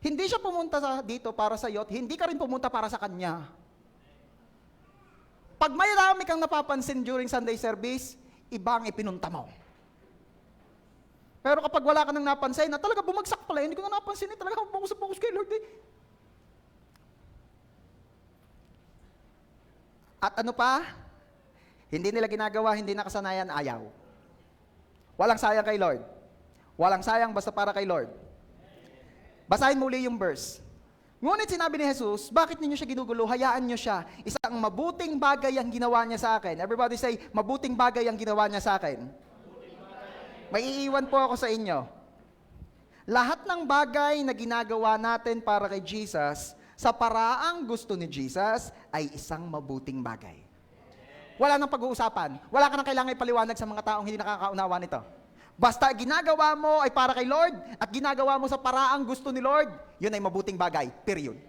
Hindi siya pumunta dito para sa iyo, at hindi ka rin pumunta para sa Kanya. Pag may rami kang napapansin during Sunday service, ibang ipinunta mo. Pero kapag wala ka nang napansin, na talaga bumagsak pala, hindi ko na napansin, talaga focus kay Lord. At ano pa? Hindi nila ginagawa, hindi nakasanayan, ayaw. Walang sayang kay Lord. Walang sayang basta para kay Lord. Basahin muli yung verse. Ngunit sinabi ni Jesus, bakit ninyo siya ginugulo? Hayaan nyo siya. Isang mabuting bagay ang ginawa niya sa akin. Everybody say, mabuting bagay ang ginawa niya sa akin. May iiwan po ako sa inyo. Lahat ng bagay na ginagawa natin para kay Jesus, sa paraang gusto ni Jesus, ay isang mabuting bagay. Wala nang pag-uusapan. Wala ka nang kailangan ipaliwanag sa mga taong hindi nakakaunawa nito. Basta ginagawa mo ay para kay Lord at ginagawa mo sa paraang gusto ni Lord, yun ay mabuting bagay. Period.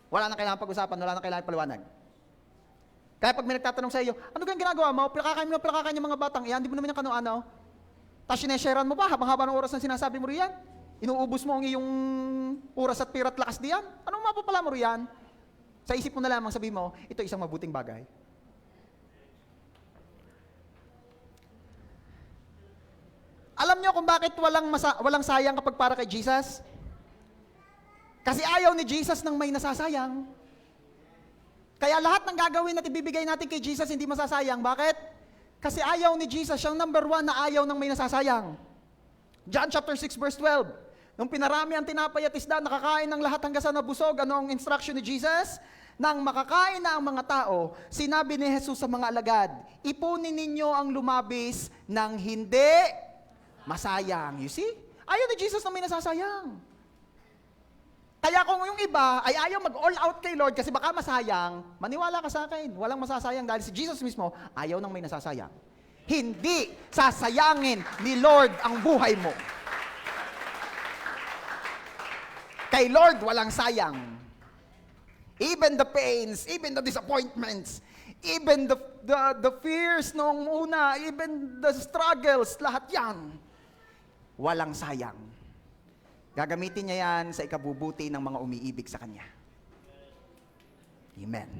Wala nang kailangan pag-usapan, wala nang kailangan paliwanag. Kaya pag may nagtatanong sa iyo, ano kang ginagawa mo? Pilakain yung mga batang yan, di mo naman yung kano-ano. Tapos sinesharean mo ba habang-haba ng oras na sinasabi mo riyan? Inuubos mo ang iyong oras at pirat lakas diyan? Anong mapapala mo riyan? Sa isip mo na lamang sabi mo, ito isang mabuting bagay. Alam niyo kung bakit walang sayang kapag para kay Jesus? Kasi ayaw ni Jesus nang may nasasayang. Kaya lahat ng gagawin at ibibigay natin kay Jesus hindi masasayang. Bakit? Kasi ayaw ni Jesus, siyang number 1 na ayaw nang may nasasayang. John chapter 6 verse 12. Nung pinarami ang tinapay at isda, nakakain ng lahat hanggang sa nabusog. Ano ang instruction ni Jesus? Nang makakain na ang mga tao, sinabi ni Jesus sa mga alagad, ipunin ninyo ang lumabis ng hindi masayang. You see? Ayaw ni Jesus na may nasasayang. Kaya kung yung iba ay ayaw mag-all out kay Lord kasi baka masayang, maniwala ka sa akin, walang masasayang dahil si Jesus mismo ayaw nang may nasasayang. Hindi sasayangin ni Lord ang buhay mo. Kay Lord walang sayang. Even the pains, even the disappointments, even the fears noong una, even the struggles, lahat yan, walang sayang. Gagamitin niya yan sa ikabubuti ng mga umiibig sa Kanya. Amen.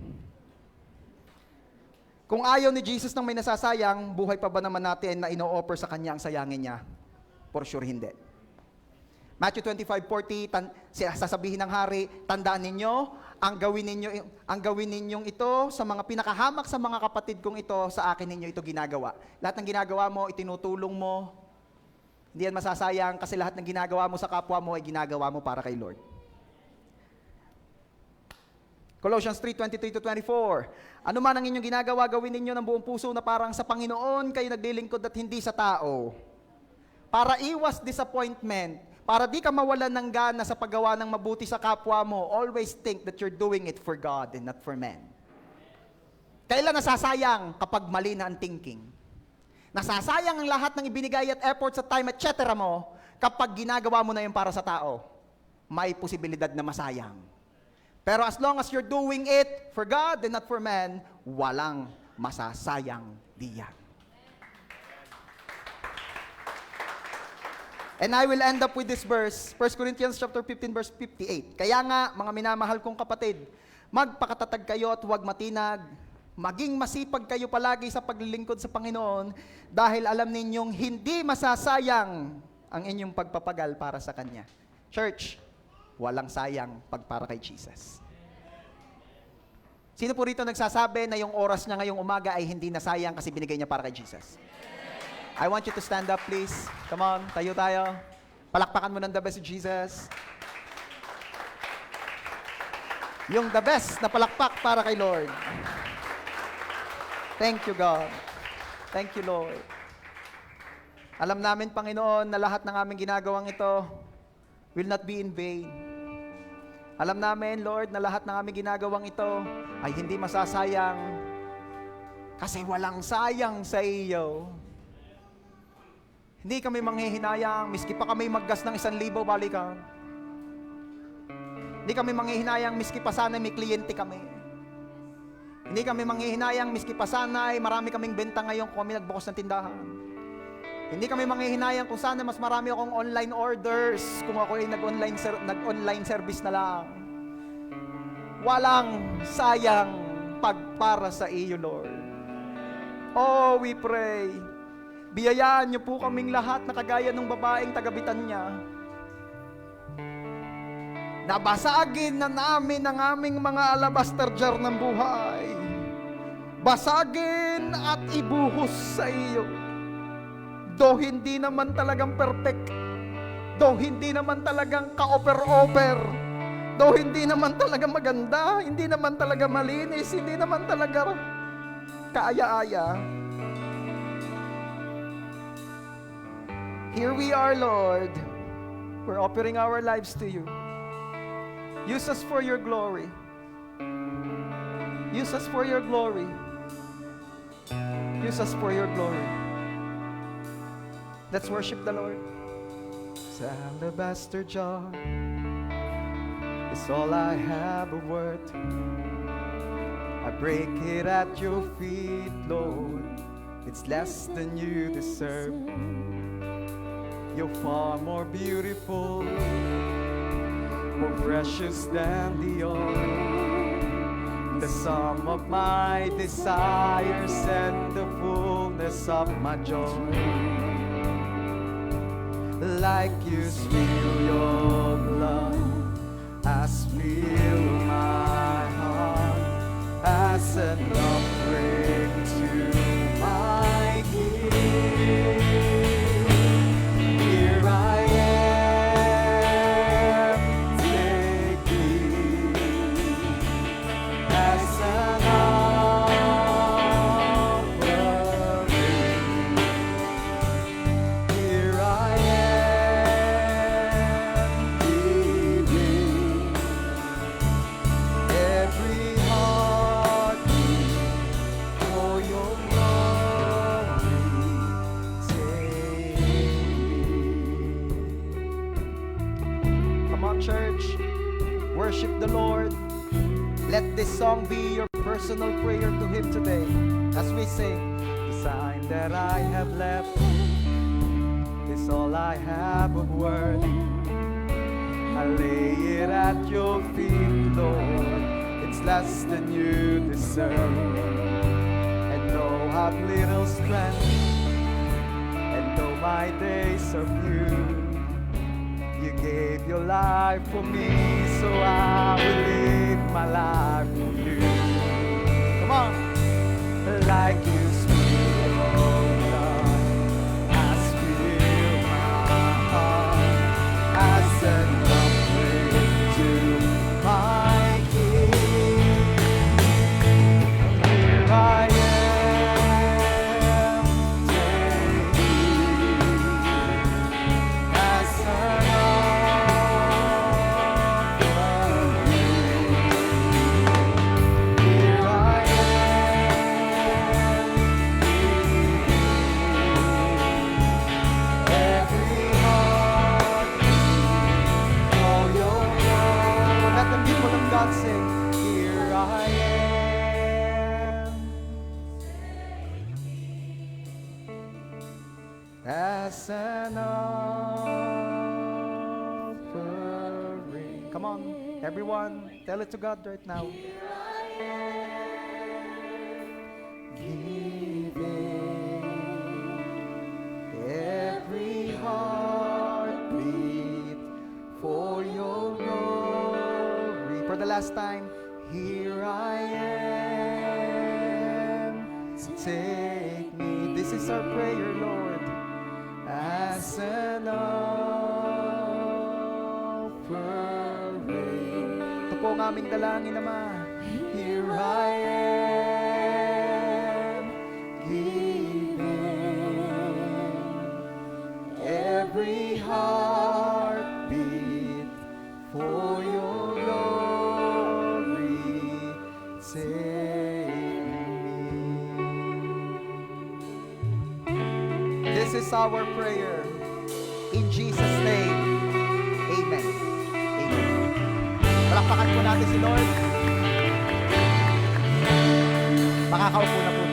Kung ayaw ni Jesus nang may nasasayang, buhay pa ba naman natin na ino-offer sa Kanya ang sayangin niya? For sure hindi. Matthew 25:40, sasabihin ng hari, tandaan ninyo, ang gawin ninyong ito sa mga pinakahamak sa mga kapatid kong ito, sa akin ninyo ito ginagawa. Lahat ng ginagawa mo, itinutulong mo, hindi yan masasayang kasi lahat ng ginagawa mo sa kapwa mo ay ginagawa mo para kay Lord. Colossians 3:23-24. Ano man ang inyong ginagawa, gawin ninyo ng buong puso na parang sa Panginoon kayo naglilingkod at hindi sa tao. Para iwas disappointment, para di ka mawalan ng gana sa paggawa ng mabuti sa kapwa mo, always think that you're doing it for God and not for men. Kailan nasasayang? Kapag mali na ang thinking. Nasasayang ang lahat ng ibinigay at effort sa time, etc. mo, kapag ginagawa mo na yun para sa tao. May posibilidad na masayang. Pero as long as you're doing it for God and not for man, walang masasayang diyan. And I will end up with this verse, 1 Corinthians chapter 15 verse 58. Kaya nga, mga minamahal kong kapatid, magpakatatag kayo at huwag matinag. Maging masipag kayo palagi sa paglilingkod sa Panginoon dahil alam ninyong hindi masasayang ang inyong pagpapagal para sa Kanya. Church, walang sayang pag para kay Jesus. Sino po rito nagsasabi na yung oras niya ngayong umaga ay hindi nasayang kasi binigay niya para kay Jesus? I want you to stand up, please. Come on, tayo tayo. Palakpakan mo ng the best si Jesus. Yung the best na palakpak para kay Lord. Thank you, God. Thank you, Lord. Alam namin, Panginoon, na lahat ng aming ginagawang ito will not be in vain. Alam namin, Lord, na lahat ng aming ginagawang ito ay hindi masasayang kasi walang sayang sa iyo. Hindi kami manghihinayang, miski pa kami maggas ng 1,000 balikan. Hindi kami manghihinayang, miski pa sana may kliyente kami. Hindi kami manghihinayang, miski pa sana ay marami kaming benta ngayon kung kami nagbukas ng tindahan. Hindi kami manghihinayang kung sana mas marami akong online orders kung ako ay nag-online service na lang. Walang sayang pagpara sa iyo, Lord. Oh, we pray. Biyayaan niyo po kaming lahat na kagaya ng babaeng tagabitan niya. Nabasagin na namin ang aming mga alabaster jar ng buhay. Basagin at ibuhos sa iyo. Though hindi naman talagang perfect, though hindi naman talagang ka-over-over, though hindi naman talaga maganda, hindi naman talaga malinis, hindi naman talaga kaaya-aya. Here we are, Lord. We're offering our lives to you. Use us for your glory. Use us for your glory. Use us for your glory. Let's worship the Lord. This alabaster jar is all I have of worth. I break it at your feet, Lord. It's less than you deserve. You're far more beautiful, more precious than the oil. The sum of my desires and the fullness of my joy. Like you spill your blood, I spill my heart as an offering to my King. Here I am, take me as an offering. Here I am, giving every heartbeat for your glory. Take me. Come on, church. Worship the Lord. Let this song be your personal prayer to Him today. As we sing, the sign that I have left is all I have of worth. I lay it at your feet, Lord. It's less than you deserve. And though I've little strength, and though my days are few, you gave your life for me, so I will live my life for you. Come on. Like you spill your blood, I spill my heart as an offering to my King. Here I am, take me as an offering. Here I every heartbeat for your love. Let the people of God sing. Here I am, as an offering. Come on, everyone, tell it to God right now. Giving every heartbeat for your glory. For the last time, here I am, take me. This is our prayer, Lord, as an offering. Ito po ang aming dalangin, Ama. Here I am, giving every heartbeat for your glory. This is our prayer. In Jesus' name, Amen. Amen. Palakpakan po natin si Lord. Makakaupo na po